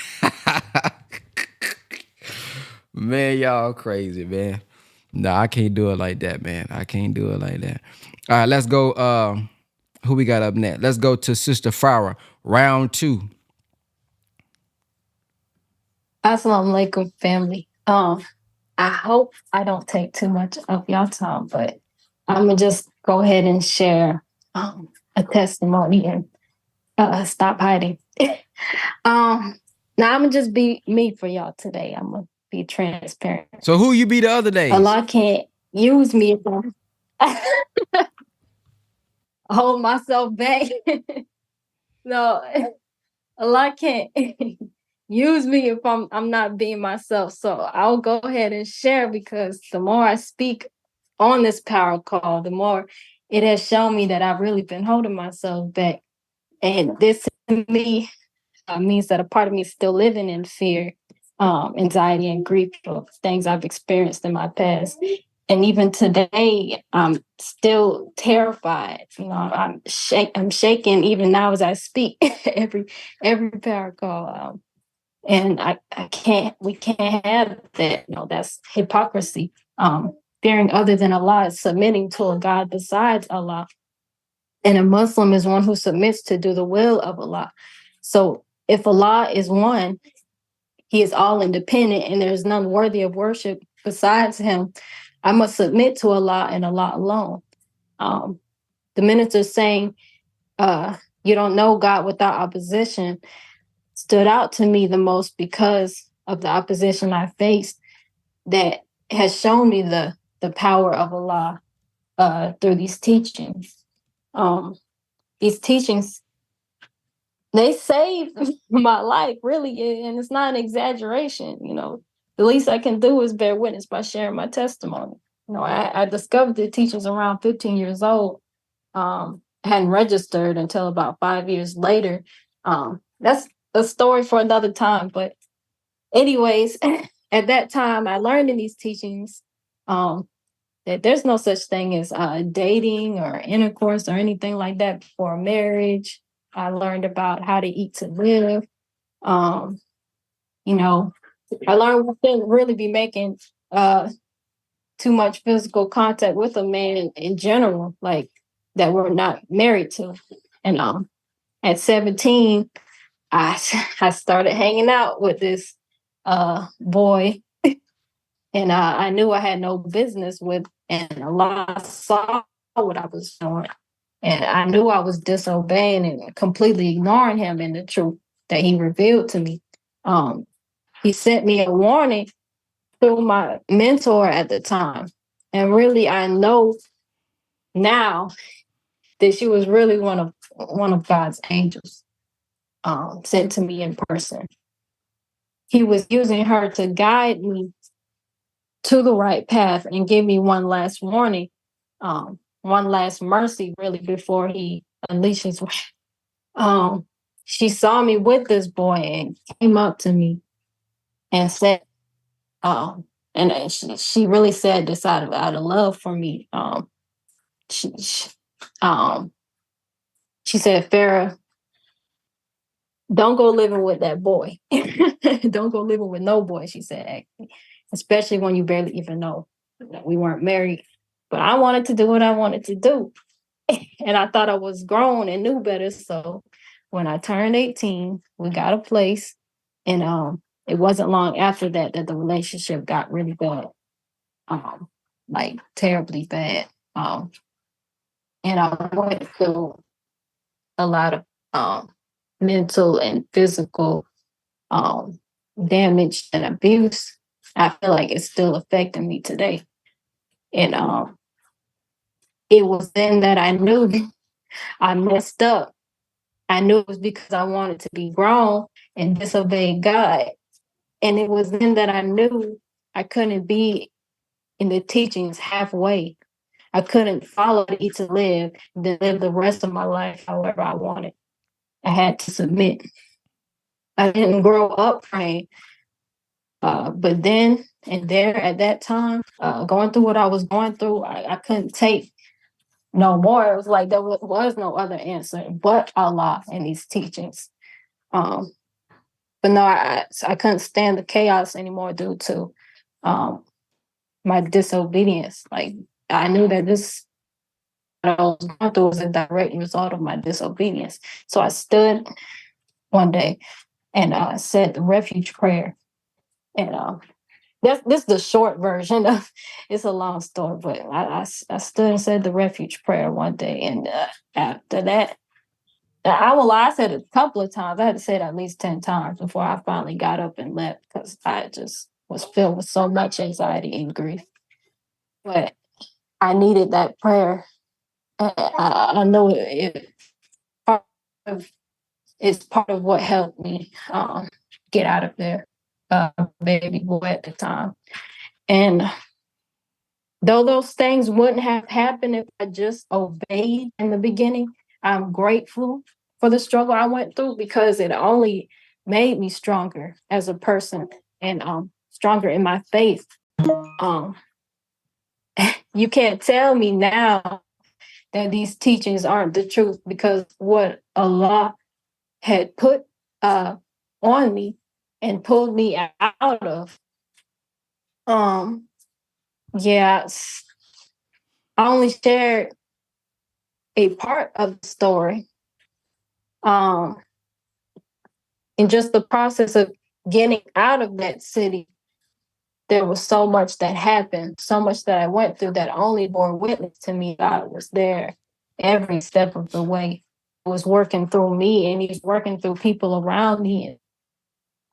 Man, y'all crazy, man. Nah, I can't do it like that, man. I can't do it like that. All right, let's go. Who we got up next? Let's go to Sister Farah, round 2. Assalamu alaikum, family. I hope I don't take too much of y'all time, but I'm gonna just go ahead and share a testimony and stop hiding. Now I'm gonna just be me for y'all today. I'm gonna be transparent. So who you be the other days? Allah can't use me if I hold myself back. No, Allah can't use me if I'm not being myself. So I'll go ahead and share, because the more I speak on this power call, the more it has shown me that I've really been holding myself back. And this to me means that a part of me is still living in fear, anxiety, and grief of things I've experienced in my past. And even today, I'm still terrified. You know, I'm shaking even now as I speak. every power call. And we can't have that. You know, that's hypocrisy. Fearing other than Allah is submitting to a God besides Allah. And a Muslim is one who submits to do the will of Allah. So if Allah is one, He is all independent, and there's none worthy of worship besides Him. I must submit to Allah and Allah alone. The minister saying, you don't know God without opposition, stood out to me the most because of the opposition I faced that has shown me the power of Allah through these teachings. These teachings, they saved my life, really, and it's not an exaggeration. You know, the least I can do is bear witness by sharing my testimony. You know, I discovered the teachings around 15 years old. Hadn't registered until about 5 years later. That's a story for another time. But anyways, at that time, I learned in these teachings that there's no such thing as dating or intercourse or anything like that before marriage. I learned about how to eat to live. You know, I learned we shouldn't really be making too much physical contact with a man in general, like that we're not married to. And at 17, I started hanging out with this boy, and I knew I had no business with, and Allah saw what I was doing. And I knew I was disobeying and completely ignoring Him and the truth that He revealed to me. He sent me a warning through my mentor at the time. And really, I know now that she was really one of God's angels sent to me in person. He was using her to guide me to the right path and give me one last warning, one last mercy, really, before He unleashes. She saw me with this boy and came up to me and said, and she really said this out of love for me. She said, Farah, don't go living with that boy. Don't go living with no boy, she said, actually, especially when you barely even know that we weren't married. But I wanted to do what I wanted to do. And I thought I was grown and knew better. So when I turned 18, we got a place. And it wasn't long after that the relationship got really bad. Like terribly bad. And I went through a lot of mental and physical damage and abuse. I feel like it's still affecting me today. And it was then that I knew I messed up. I knew it was because I wanted to be grown and disobey God. And it was then that I knew I couldn't be in the teachings halfway. I couldn't follow to eat to live, then live the rest of my life however I wanted. I had to submit. I didn't grow up praying. But then and there at that time, going through what I was going through, I couldn't take no more. It was like there was no other answer but Allah and these teachings. But no, I couldn't stand the chaos anymore due to my disobedience. Like I knew that this what I was going through was a direct result of my disobedience. So I stood one day and said the refuge prayer. And this is the short version of it's a long story, but I stood and said the refuge prayer one day. And after that, I will lie, I said it a couple of times. I had to say it at least 10 times before I finally got up and left because I just was filled with so much anxiety and grief. But I needed that prayer. I know it's part of what helped me get out of there, baby boy at the time. And though those things wouldn't have happened if I just obeyed in the beginning, I'm grateful for the struggle I went through because it only made me stronger as a person and stronger in my faith. You can't tell me now that these teachings aren't the truth because what Allah had put on me and pulled me out of. Yeah, I only shared a part of the story. In just the process of getting out of that city, there was so much that happened, so much that I went through that only bore witness to me. God was there every step of the way. He was working through me and he was working through people around me. And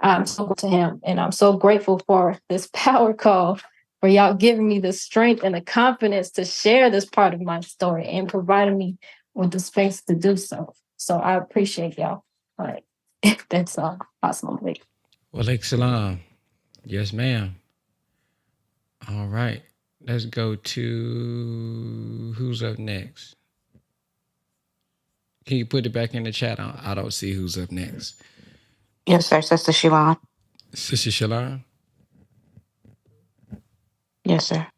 I'm so grateful to him. And I'm so grateful for this power call, for y'all giving me the strength and the confidence to share this part of my story and providing me with the space to do so. So I appreciate y'all. All right. That's all. Awesome. Well, salam. Yes, ma'am. All right. Let's go to who's up next. Can you put it back in the chat? I don't see who's up next. Yes, sir, Sister Shalon. Sister Shalon? Yes, sir.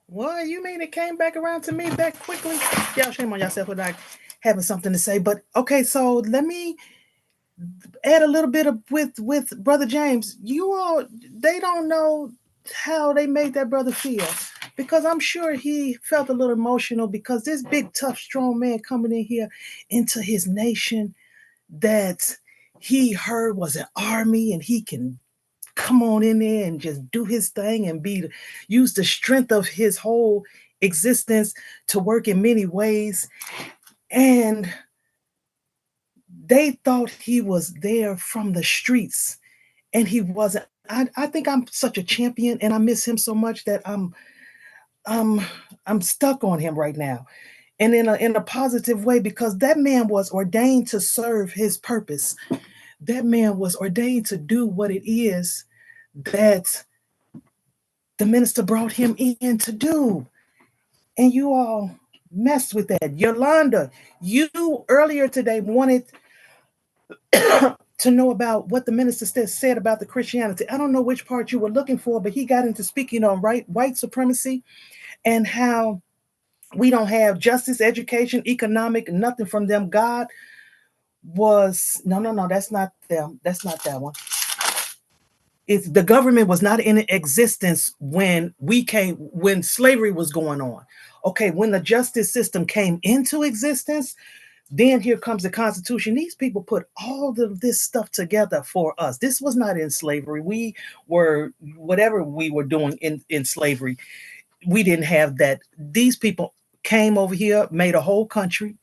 What you mean it came back around to me that quickly? Y'all shame on yourself for not having something to say. But okay, so let me add a little bit of with Brother James. You all, they don't know how they made that brother feel because I'm sure he felt a little emotional because this big, tough, strong man coming in here into his nation that he heard was an army and he can come on in there and just do his thing and use the strength of his whole existence to work in many ways. And they thought he was there from the streets and he wasn't. I think I'm such a champion and I miss him so much that I'm stuck on him right now. And in a positive way, because that man was ordained to serve his purpose. That man was ordained to do what it is that the minister brought him in to do. And you all messed with that. Yolanda, you earlier today wanted to know about what the minister said about the Christianity. I don't know which part you were looking for, but he got into speaking on white supremacy and how we don't have justice, education, economic, nothing from them. God was no, that's not them. That's not that one. It's the government was not in existence when when slavery was going on. Okay, when the justice system came into existence, then here comes the Constitution. These people put all of this stuff together for us. This was not in slavery. We were, whatever we were doing in slavery, we didn't have that. These people came over here, made a whole country.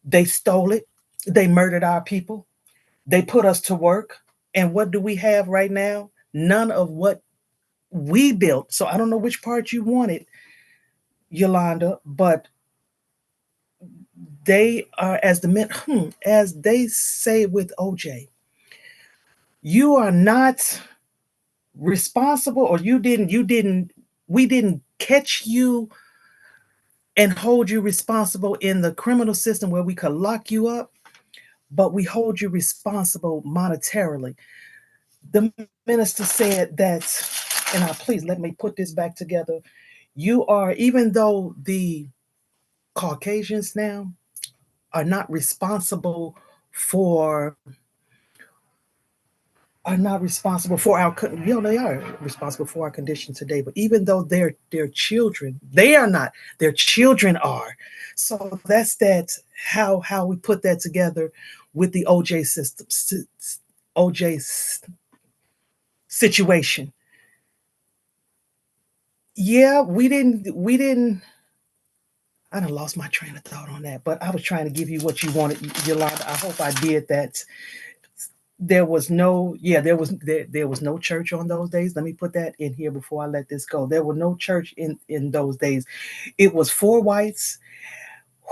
They stole it. They murdered our people. They put us to work. And what do we have right now? None of what we built. So I don't know which part you wanted, Yolanda, but they are, as as they say with OJ, you are not responsible, or we didn't catch you and hold you responsible in the criminal system where we could lock you up, but we hold you responsible monetarily. The minister said that, and please let me put this back together. You are, even though the Caucasians now are not responsible for our, they are responsible for our condition today, but even though they're children, they are not, their children are. So that's how we put that together with the OJ system, OJ situation. Yeah, we didn't. I done lost my train of thought on that, but I was trying to give you what you wanted, Yolanda. I hope I did that. There was no church on those days. Let me put that in here before I let this go. There was no church in those days. It was four whites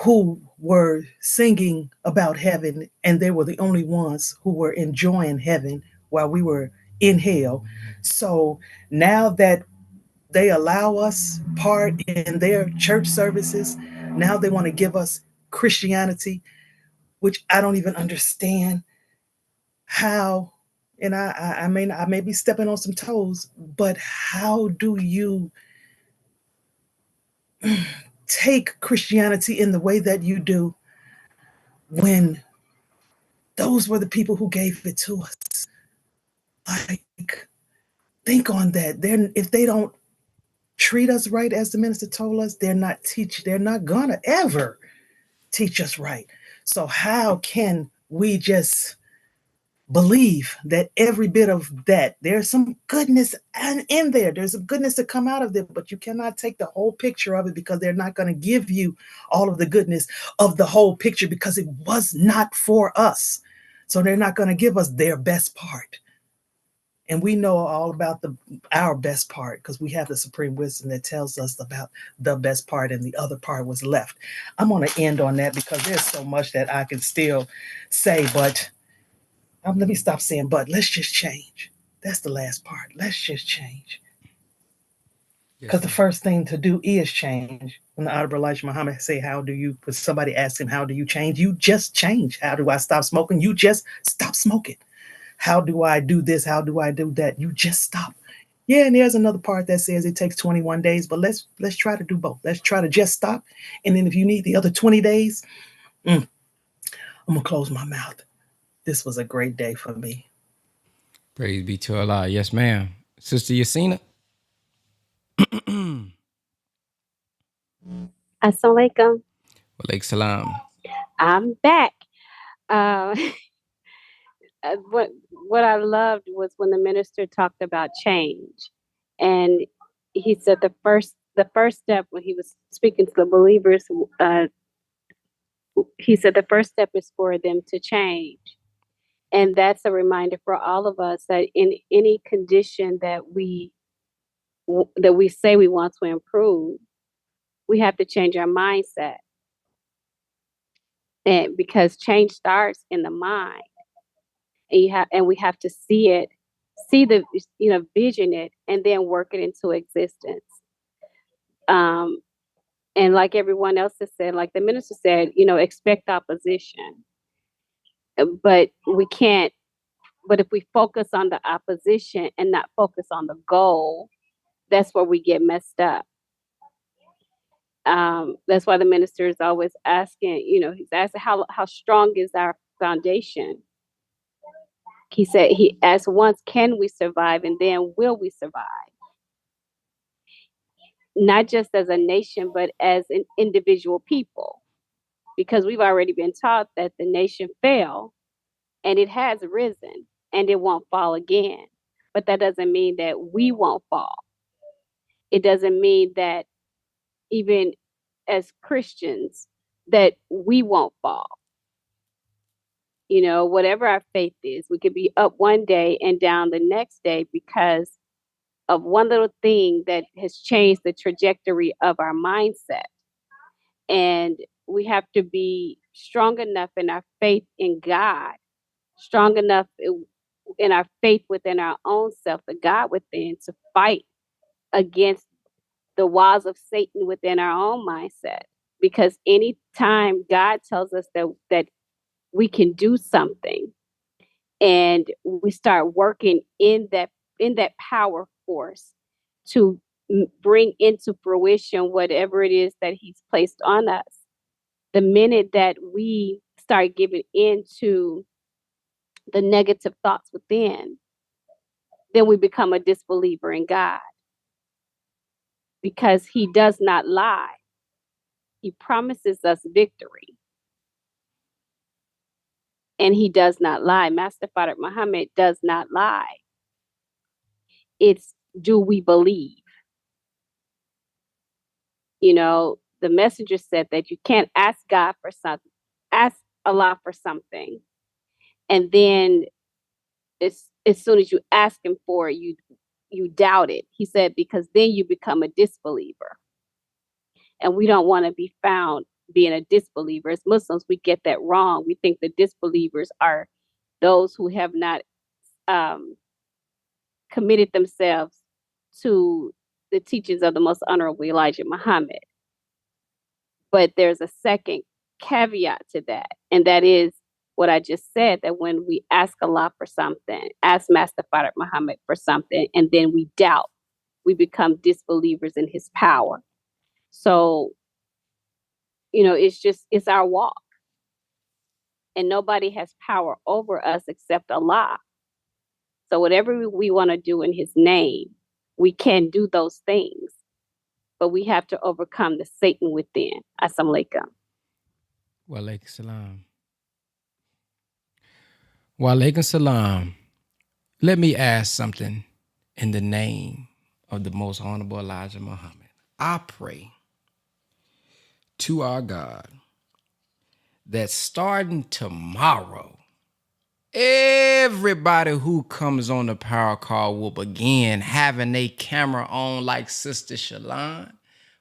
who were singing about heaven, and they were the only ones who were enjoying heaven while we were in hell. So now that they allow us part in their church services, now they want to give us Christianity, which I don't even understand how. And I may be stepping on some toes, but how do you take Christianity in the way that you do when those were the people who gave it to us? Like, think on that. If they don't treat us right, as the minister told us, they're not gonna ever teach us right. So how can we just believe that every bit of that, there's some goodness in there, there's a goodness to come out of it, but you cannot take the whole picture of it, because they're not going to give you all of the goodness of the whole picture, because it was not for us. So they're not going to give us their best part. And we know all about our best part, because we have the supreme wisdom that tells us about the best part, and the other part was left. I'm going to end on that, because there's so much that I can still say, but let me stop saying but. Let's just change. That's the last part. Let's just change. Because the first thing to do is change. When the Honorable Elijah Muhammad say, when somebody asks him, how do you change? You just change. How do I stop smoking? You just stop smoking. How do I do this? How do I do that? You just stop. Yeah, and there's another part that says it takes 21 days, but let's try to do both. Let's try to just stop. And then if you need the other 20 days, I'm going to close my mouth. This was a great day for me. Praise be to Allah. Yes, ma'am. Sister Yasina. Assalamu alaikum. Walaikum salam. I'm back. What I loved was when the minister talked about change, and he said the first step, when he was speaking to the believers, he said the first step is for them to change. And that's a reminder for all of us that in any condition that we say we want to improve, we have to change our mindset. And because change starts in the mind, and we have to see the vision it, and then work it into existence. And like everyone else has said, like the minister said, expect opposition. But we can't. But if we focus on the opposition and not focus on the goal, that's where we get messed up. That's why the minister is always asking, he's asking how strong is our foundation. He said, he asked once, can we survive? And then will we survive? Not just as a nation, but as an individual people. Because we've already been taught that the nation fell, and it has risen, and it won't fall again. But that doesn't mean that we won't fall. It doesn't mean that even as Christians, that we won't fall. Whatever our faith is, we could be up one day and down the next day because of one little thing that has changed the trajectory of our mindset. And we have to be strong enough in our faith in God, strong enough in our faith within our own self, the God within, to fight against the walls of Satan within our own mindset. Because anytime God tells us that we can do something, and we start working in that power force to bring into fruition whatever it is that he's placed on us, the minute that we start giving into the negative thoughts within, then we become a disbeliever in God, because he does not lie. He promises us victory, and he does not lie. Master Father Muhammad does not lie. It's, do we believe? You know, the messenger said that you can't ask God for something, ask Allah for something, and then as soon as you ask him for it, you doubt it. He said, because then you become a disbeliever. And we don't want to be found being a disbeliever. As Muslims, we get that wrong. We think the disbelievers are those who have not committed themselves to the teachings of the Most Honorable Elijah Muhammad. But there's a second caveat to that, and that is what I just said, that when we ask Allah for something, ask Master Father Muhammad for something, and then we doubt, we become disbelievers in his power. So, you know, it's our walk. And nobody has power over us except Allah. So whatever we want to do in his name, we can do those things. But we have to overcome the Satan within. Assalamu alaikum. Wa alaikum salam. Wa alaikum salam. Let me ask something in the name of the Most Honorable Elijah Muhammad. I pray to our God that starting tomorrow, everybody who comes on the power call will begin having their camera on like Sister Shalon.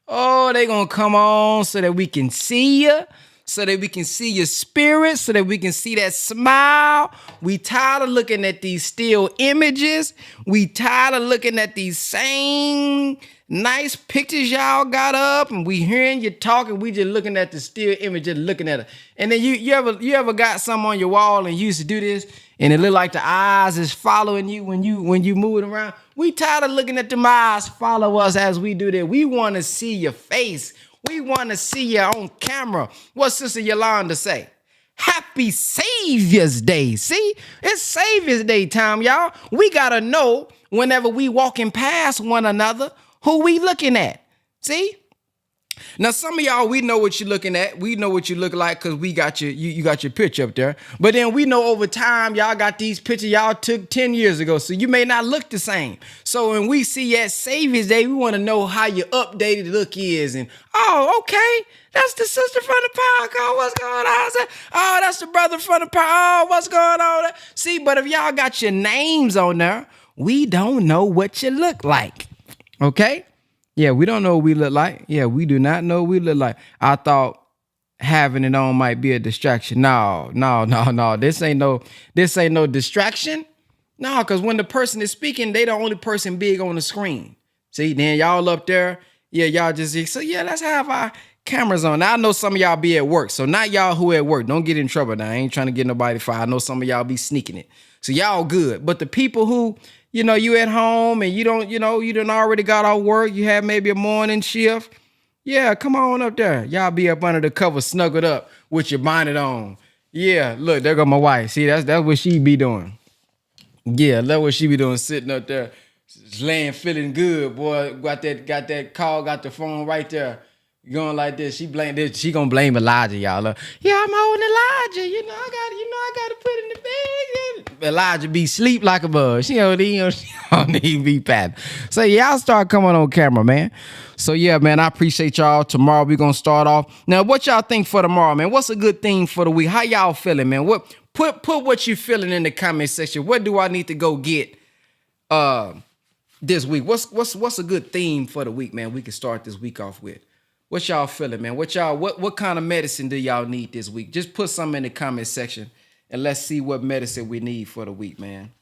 Oh, they gonna come on so that we can see you, so that we can see your spirit, so that we can see that smile. We tired of looking at these still images. We tired of looking at these same nice pictures y'all got up, and we hearing you talking. We just looking at the still image, just looking at it. And then you ever got something on your wall and you used to do this, and it look like the eyes is following you when you moving around. We tired of looking at them eyes follow us as we do that. We want to see your face. We want to see you on camera. What Sister Yolanda say? Happy Savior's Day. See, it's Savior's Day time, y'all. We gotta know whenever we walking past one another who we looking at. See? Now, some of y'all, we know what you're looking at. We know what you look like because we got you got your picture up there. But then we know over time, y'all got these pictures y'all took 10 years ago. So you may not look the same. So when we see at Savior's Day, we want to know how your updated look is. And, oh, okay, that's the sister from the power call. What's going on? I said, oh, that's the brother from the power. Oh, what's going on? See, but if y'all got your names on there, we don't know what you look like. Okay? Yeah, we don't know what we look like. Yeah, we do not know what we look like. I thought having it on might be a distraction. No. This ain't no distraction. No, because when the person is speaking, they the only person big on the screen. See, then y'all up there, yeah, y'all just, so yeah, let's have our cameras on. Now, I know some of y'all be at work. So not y'all who at work. Don't get in trouble now. I ain't trying to get nobody fired. I know some of y'all be sneaking it. So y'all good. But the people who, you know, you at home and you done already got off work. You have maybe a morning shift. Yeah, come on up there. Y'all be up under the cover, snuggled up with your bonnet on. Yeah, look, there go my wife. See, that's what she be doing. Yeah, that's what she be doing, sitting up there, laying, feeling good. Boy, got that call, got the phone right there. Going like this, she gonna blame Elijah, y'all. Yeah, I'm holding Elijah. I gotta put in the bed. Elijah be sleep like a bug. She don't even be patting. So y'all start coming on camera, man. So yeah, man, I appreciate y'all. Tomorrow we gonna start off. Now, what y'all think for tomorrow, man? What's a good theme for the week? How y'all feeling, man? What put what you feeling in the comment section. What do I need to go get this week? What's a good theme for the week, man? We can start this week off with. What y'all feeling, man? What kind of medicine do y'all need this week? Just put something in the comment section and let's see what medicine we need for the week, man.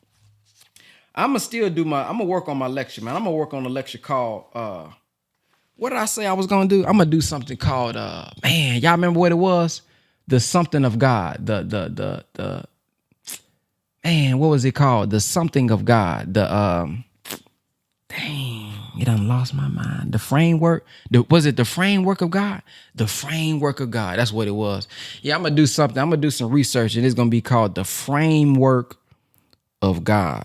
I'ma still do I'm gonna work on my lecture, man. I'm gonna work on a lecture called what did I say I was gonna do? I'm gonna do something called man, y'all remember what it was? The something of God. The man, what was it called? The something of God. The dang, it done lost my mind. The framework. Was it the framework of God? The framework of God. That's what it was. Yeah, I'm gonna do something. I'm gonna do some research, and it's gonna be called the framework of God.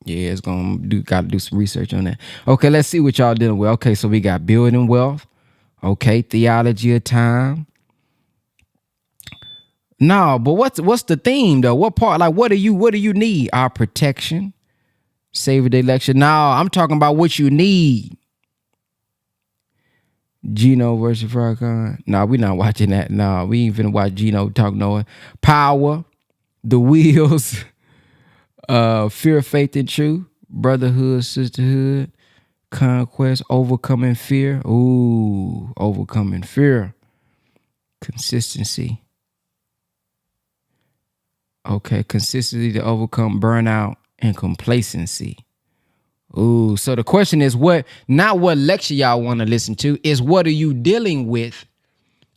Yeah, it's gonna gotta do some research on that. Okay, let's see what y'all dealing with. Okay, so we got building wealth. Okay, theology of time. No, but what's the theme though? What part? Like, what do you need? Our protection. Savor the election. No, I'm talking about what you need. Gino versus Farrakhan. No, we not watching that. No, we ain't finna watch Gino talk no power, the wheels, fear, faith, and truth, brotherhood, sisterhood, conquest, overcoming fear. Ooh, overcoming fear. Consistency. Okay, consistency to overcome burnout and complacency. Ooh, so the question is not what lecture y'all want to listen to, is what are you dealing with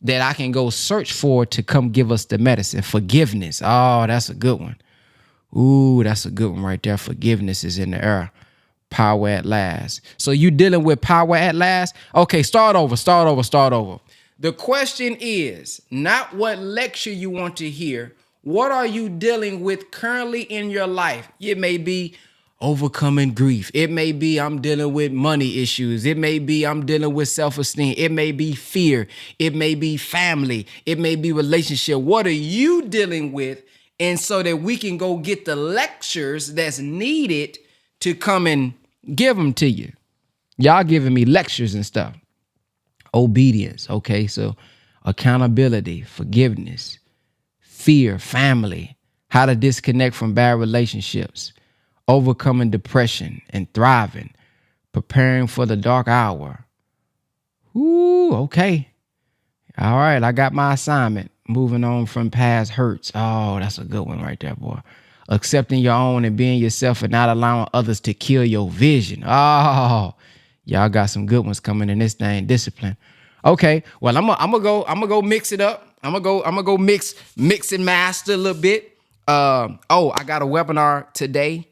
that I can go search for to come give us the medicine? Forgiveness. Oh, that's a good one. Ooh, that's a good one right there. Forgiveness is in the air. Power at last. So you dealing with power at last? Okay, start over. The question is not what lecture you want to hear. What are you dealing with currently in your life? It may be overcoming grief. It may be I'm dealing with money issues. It may be I'm dealing with self-esteem. It may be fear. It may be family. It may be relationship. What are you dealing with? And so that we can go get the lectures that's needed to come and give them to you. Y'all giving me lectures and stuff. Obedience. Okay, so accountability, forgiveness, fear, family, how to disconnect from bad relationships, overcoming depression and thriving, preparing for the dark hour. Ooh, okay. All right, I got my assignment. Moving on from past hurts. Oh, that's a good one right there, boy. Accepting your own and being yourself and not allowing others to kill your vision. Oh, y'all got some good ones coming in this thing. Discipline. Okay, well, I'm gonna go mix it up. I'm gonna go mix and master a little bit. I got a webinar today,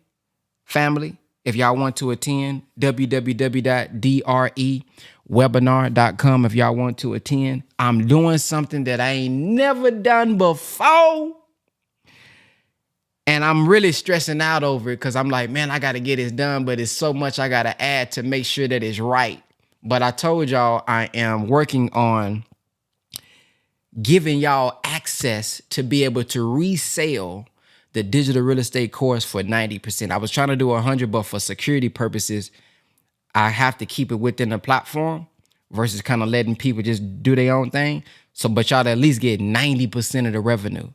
family. If y'all want to attend, www.drewebinar.com. If y'all want to attend, I'm doing something that I ain't never done before. And I'm really stressing out over it because I'm like, man, I got to get it done, but it's so much I got to add to make sure that it's right. But I told y'all I am working on giving y'all access to be able to resell the digital real estate course for 90%. I was trying to do 100, but for security purposes, I have to keep it within the platform versus kind of letting people just do their own thing. So, but y'all at least get 90% of the revenue.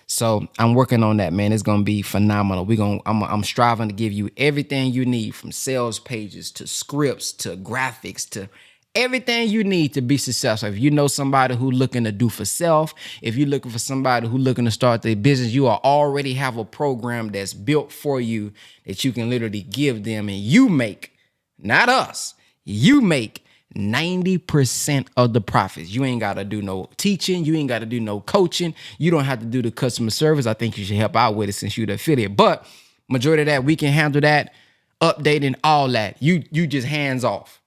So I'm working on that, man. It's gonna be phenomenal. I'm striving to give you everything you need, from sales pages to scripts to graphics to everything you need to be successful. If you know somebody who looking to do for self, if you're looking for somebody who looking to start their business, you already have a program that's built for you that you can literally give them, and you make, not us, you make 90% of the profits. You ain't got to do no teaching. You ain't got to do no coaching. You don't have to do the customer service. I think you should help out with it since you're the affiliate. But majority of that, we can handle that, updating, all that. You just hands off.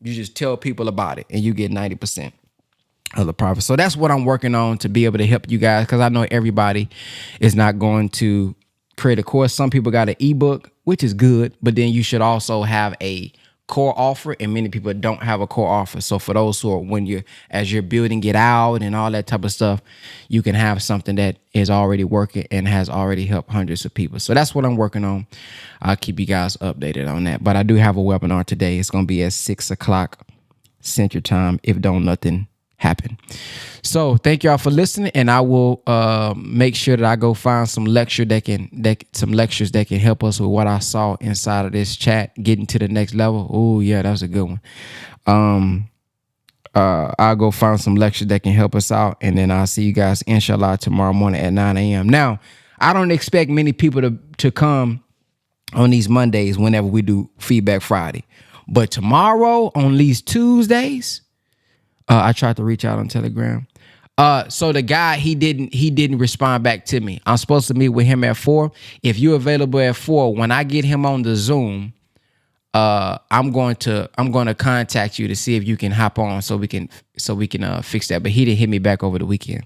You just tell people about it and you get 90% of the profit. So that's what I'm working on to be able to help you guys, because I know everybody is not going to create a course. Some people got an ebook, which is good, but then you should also have a core offer, and many people don't have a core offer. So for those who are, as you're building it out and all that type of stuff, you can have something that is already working and has already helped hundreds of people. So that's what I'm working on. I'll keep you guys updated on that. But I do have a webinar today. It's going to be at 6:00 Central Time if don't nothing happen. So thank y'all for listening, and I will make sure that I go find some lectures that can help us with what I saw inside of this chat, getting to the next level. Oh yeah, that was a good one. I'll go find some lectures that can help us out, and then I'll see you guys inshallah tomorrow morning at 9 a.m. Now, I don't expect many people to come on these Mondays whenever we do Feedback Friday. But tomorrow on these Tuesdays, I tried to reach out on Telegram. So the guy, he didn't respond back to me. I'm supposed to meet with him at 4. If you're available at 4, when I get him on the Zoom, I'm going to contact you to see if you can hop on so we can fix that. But he didn't hit me back over the weekend.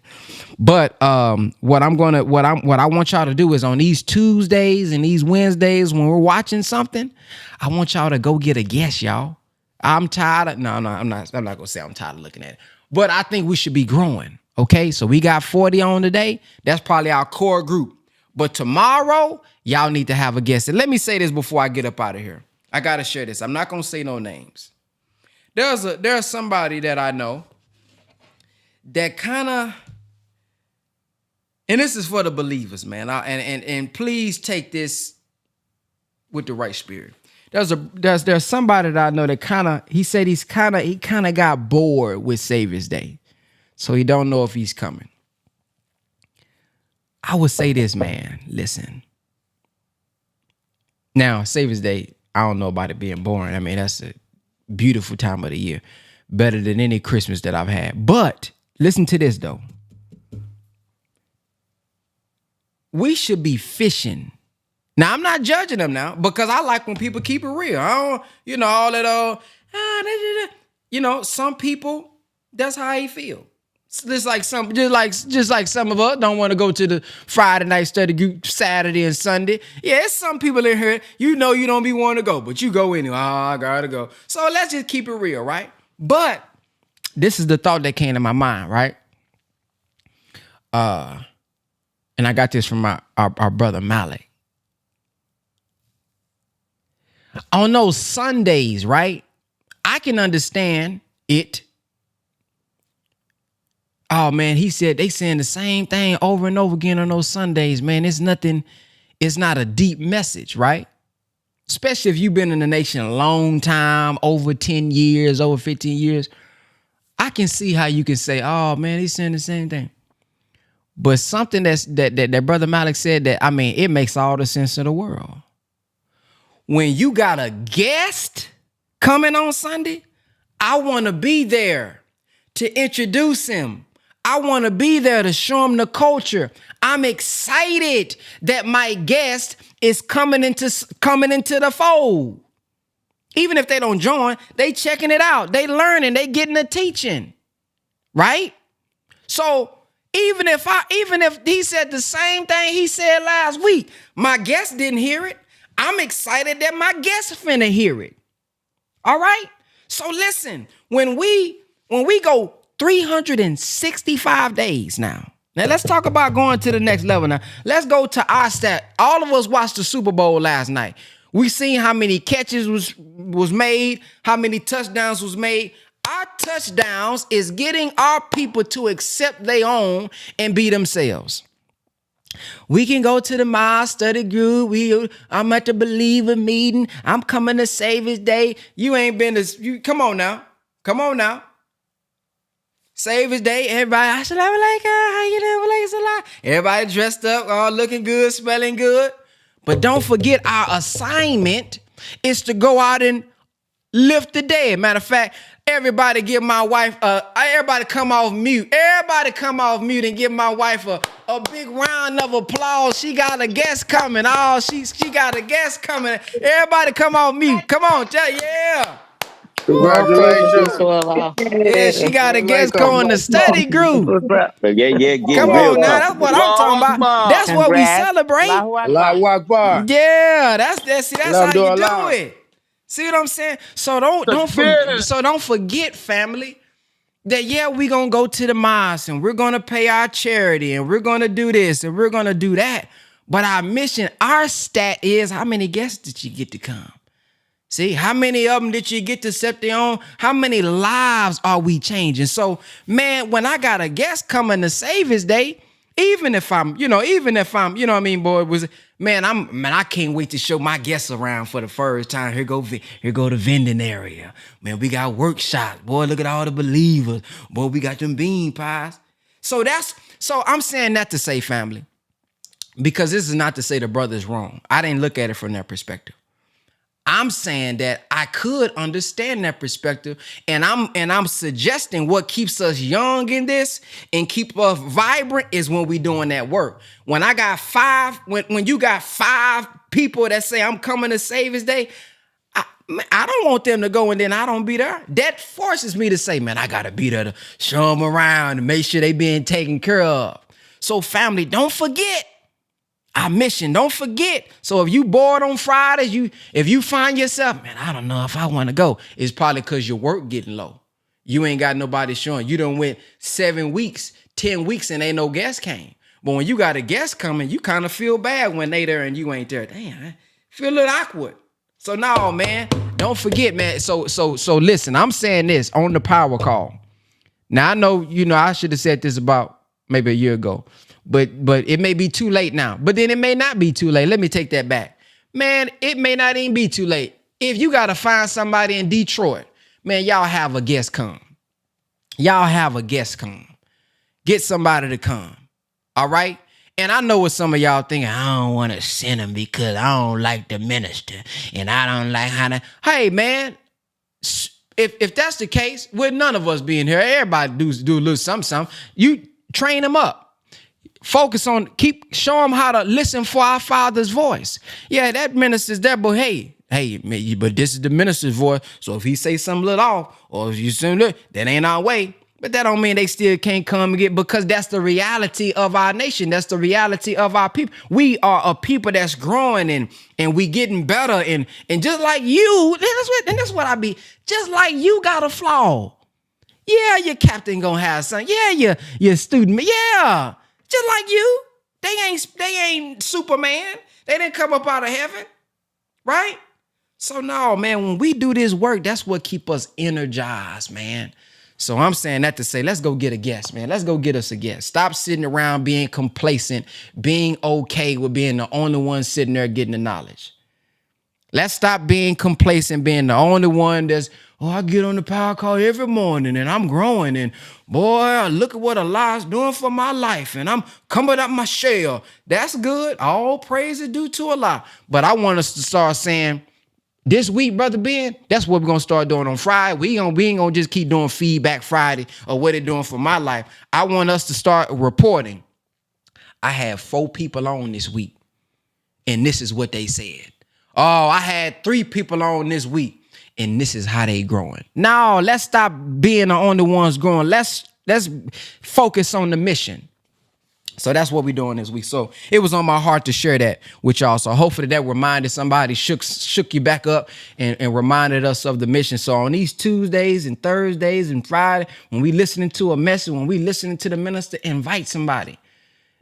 But what I want y'all to do is on these Tuesdays and these Wednesdays when we're watching something, I want y'all to go get a guest, y'all. I'm tired of I'm not gonna say I'm tired of looking at it. But I think we should be growing. Okay, so we got 40 on today. That's probably our core group. But tomorrow, y'all need to have a guest. And let me say this before I get up out of here. I gotta share this. I'm not gonna say no names. There's somebody that I know that kind of, and this is for the believers, man. And please take this with the right spirit. There's somebody that I know that he said he kind of got bored with Savior's Day, so he don't know if he's coming. I would say this, man. Listen. Now, Savior's Day, I don't know about it being boring. I mean, that's a beautiful time of the year. Better than any Christmas that I've had. But listen to this, though. We should be fishing. Now, I'm not judging them now because I like when people keep it real. I don't, all that, some people, that's how they feel. Just like some of us don't want to go to the Friday night study group Saturday and Sunday. Yeah, it's some people in here, you don't be wanting to go, but you go anyway. Oh, I gotta go. So let's just keep it real, right? But this is the thought that came to my mind, right? And I got this from our brother Malik. On those Sundays, right? I can understand it. Oh man, he said they saying the same thing over and over again on those Sundays, man. It's not a deep message, right? Especially if you've been in the nation a long time, over 10 years, over 15 years. I can see how you can say, oh man, he's saying the same thing. But something that Brother Malik said that, I mean, it makes all the sense in the world. When you got a guest coming on Sunday, I want to be there to introduce him. I want to be there to show him the culture. I'm excited that my guest is coming into the fold. Even if they don't join, they checking it out. They learning, they getting the teaching. Right? So even if he said the same thing he said last week, my guest didn't hear it. I'm excited that my guest finna hear it. All right? So listen, when we go 365 days now. Now let's talk about going to the next level now. Let's go to our stat. All of us watched the Super Bowl last night. We seen how many catches was made, how many touchdowns was made. Our touchdowns is getting our people to accept their own and be themselves. We can go to the Miles study group. I'm at the believer meeting. I'm coming to Savior's Day. You ain't been to, come on now. Savior's Day, everybody, assalamu alaikum, how you doing? Everybody dressed up, all looking good, smelling good. But don't forget our assignment is to go out and lift the dead. Matter of fact, everybody give my wife, everybody come off mute. Everybody come off mute and give my wife a big round of applause. She got a guest coming. Oh, she got a guest coming. Everybody come off mute. Come on, yeah. Congratulations. Yeah, she got a guest going to study group. Yeah, Come on now, that's what I'm talking about. That's what we celebrate. Allahu Akbar. Yeah, that's how you do it. See what I'm saying? So don't forget, family, that yeah, we gonna go to the mosque and we're gonna pay our charity and we're gonna do this and we're gonna do that. But our mission, our stat is how many guests did you get to come? See, how many of them did you get to set their own? How many lives are we changing? So, man, when I got a guest coming to Savior's Day, even if I'm, you know what I mean, boy, I can't wait to show my guests around for the first time. Here go the vending area. Man, we got workshops. Boy, look at all the believers. Boy, we got them bean pies. So I'm saying that to say, family, because this is not to say the brother's wrong. I didn't look at it from that perspective. I'm saying that I could understand that perspective, and I'm suggesting what keeps us young in this and keep us vibrant is when we doing that work. When I got when you got 5 people that say I'm coming to save his day, I don't want them to go and then I don't be there. That forces me to say, man, I gotta be there to show them around and make sure they being taken care of. So family, don't forget our mission. Don't forget. So if you bored on Fridays, if you find yourself, man, I don't know if I want to go, it's probably because your work getting low. You ain't got nobody showing. You done went 7 weeks, 10 weeks, and ain't no guest came. But when you got a guest coming, you kind of feel bad when they there and you ain't there. Damn, I feel a little awkward. So no, man, don't forget, man. So listen, I'm saying this on the power call. Now I know, I should have said this about maybe a year ago. But it may be too late now. But then it may not be too late. Let me take that back. Man, it may not even be too late. If you got to find somebody in Detroit, man, y'all have a guest come. Y'all have a guest come. Get somebody to come. All right? And I know what some of y'all thinking, I don't want to send them because I don't like the minister. And I don't like how to. Hey, man, if that's the case, with none of us being here, everybody do a little something. You train them up. Focus on, show them how to listen for our Father's voice. Yeah, that minister's there, but hey, but this is the minister's voice. So if he say something a little off, or if you say that ain't our way. But that don't mean they still can't come and get, because that's the reality of our nation. That's the reality of our people. We are a people that's growing and we getting better. And just like you, that's what I be. Just like you got a flaw. Yeah, your captain gonna have something. Yeah, your student. Yeah. Just like you, they ain't Superman. They didn't come up out of heaven, right? So no, man, when we do this work, that's what keep us energized, man. So I'm saying that to say, let's go get a guest, man. Let's go get us a guest. Stop sitting around being complacent, being okay with being the only one sitting there getting the knowledge. Let's stop being complacent, being the only one that's, I get on the power call every morning and I'm growing. And boy, look at what Allah's doing for my life. And I'm coming up my shell. That's good. All praise is due to Allah. But I want us to start saying, this week, Brother Ben, that's what we're going to start doing on Friday. We ain't going to just keep doing Feedback Friday or what they're doing for my life. I want us to start reporting. I had 4 people on this week, and this is what they said. Oh, I had 3 people on this week, and this is how they growing. No, let's stop being the only ones growing. Let's focus on the mission. So that's what we're doing this week. So it was on my heart to share that with y'all. So hopefully that reminded somebody, shook you back up and reminded us of the mission. So on these Tuesdays and Thursdays and Friday, when we listening to a message, when we listening to the minister, invite somebody.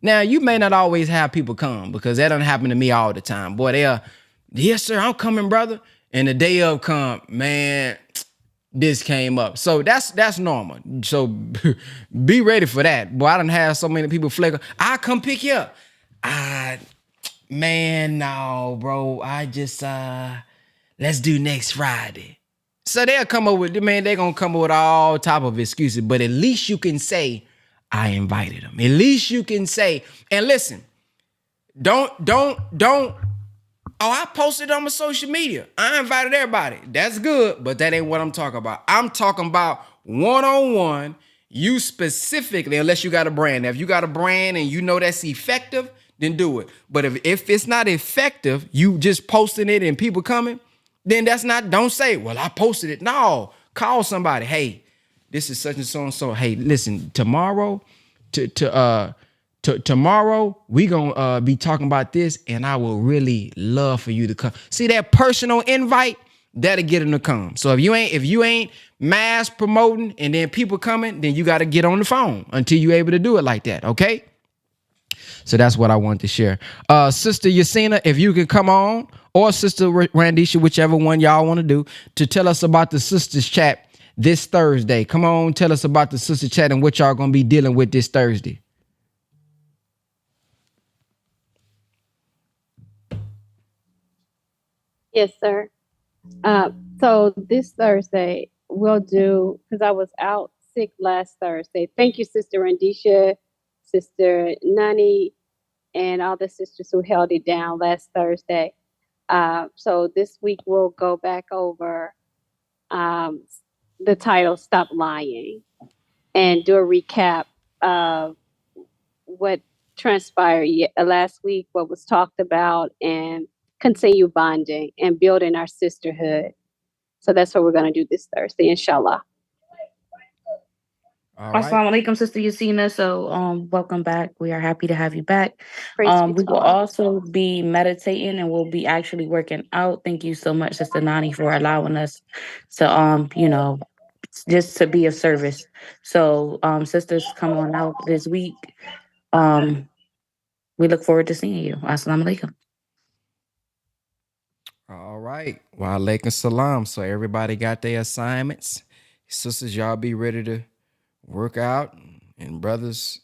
Now, you may not always have people come, because that doesn't happen to me all the time. Boy, they'll, yes, sir, I'm coming, brother. And the day of come, man, this came up. So that's normal. So be ready for that. Boy, I done have so many people flicker. I'll come pick you up. Man, no, bro. I just, let's do next Friday. So they'll come up with, man, they're going to come up with all type of excuses. But at least you can say, I invited them. At least you can say, and listen, don't, I posted on my social media. I invited everybody. That's good, but that ain't what I'm talking about. I'm talking about one-on-one, you specifically, unless you got a brand. Now, if you got a brand and you know that's effective, then do it. But if it's not effective, you just posting it and people coming, then don't say, well, I posted it. No, call somebody. Hey, this is such and so and so. Hey, listen, tomorrow, tomorrow we gonna be talking about this, and I will really love for you to come. See, that personal invite, that'll get them to come. So if you ain't mass promoting and then people coming, then you got to get on the phone until you're able to do it like that. Okay. So that's what I wanted to share. Sister Yasina, if you can come on, or Sister Randisha, whichever one y'all want to do, to tell us about the sisters chat this Thursday. Come on, tell us about the sister chat and what y'all gonna be dealing with this Thursday. Yes, sir. So this Thursday we'll do, because I was out sick last Thursday. Thank you, Sister Randisha, Sister Nani, and all the sisters who held it down last Thursday. So this week we'll go back over the title Stop Lying and do a recap of what transpired last week, what was talked about, and continue bonding and building our sisterhood. So that's what we're going to do this Thursday, inshallah. All right. Assalamu alaikum, Sister Yasina. So welcome back. We are happy to have you back. Praise be We to will Allah. also be meditating and we'll be actually working out. Thank you so much, Sister Nani, for allowing us to just to be of service. So sisters, come on out this week. We look forward to seeing you. Assalamu alaikum. All right. Wa alaikum salam. So everybody got their assignments. Sisters, y'all be ready to work out. And brothers,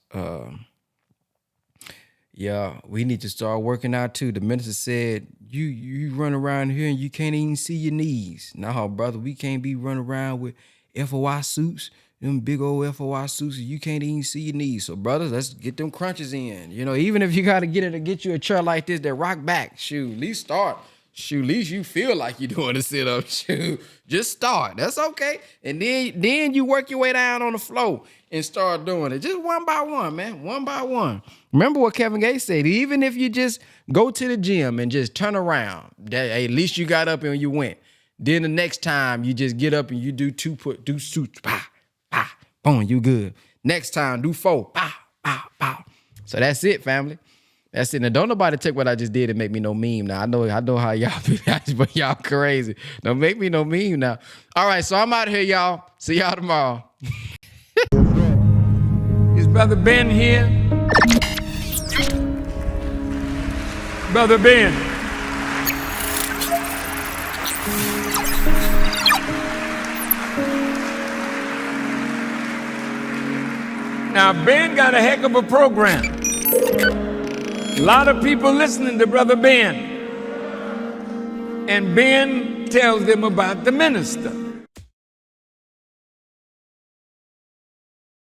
yeah, we need to start working out too. The minister said, you run around here and you can't even see your knees. No, brother, we can't be running around with FOI suits, them big old FOI suits, and you can't even see your knees. So brothers, let's get them crunches in. Even if you got to get you a chair like this that rock back, shoot, at least start. Shoot, at least you feel like you're doing a sit-up. Shoot, just start. That's okay. And then you work your way down on the floor and start doing it. Just one by one, man. One by one. Remember what Kevin Gates said. Even if you just go to the gym and just turn around, at least you got up and you went. Then the next time you just get up and you do do suits. Bah, bah, boom, you good. Next time, do 4. Bah, bah, bah. So that's it, family. That's it. Now, don't nobody take what I just did and make me no meme now. I know how y'all be, but y'all crazy. Don't make me no meme now. All right, so I'm out of here, y'all. See y'all tomorrow. Is Brother Ben here? Brother Ben. Now, Ben got a heck of a program. A lot of people listening to Brother Ben. And Ben tells them about the minister.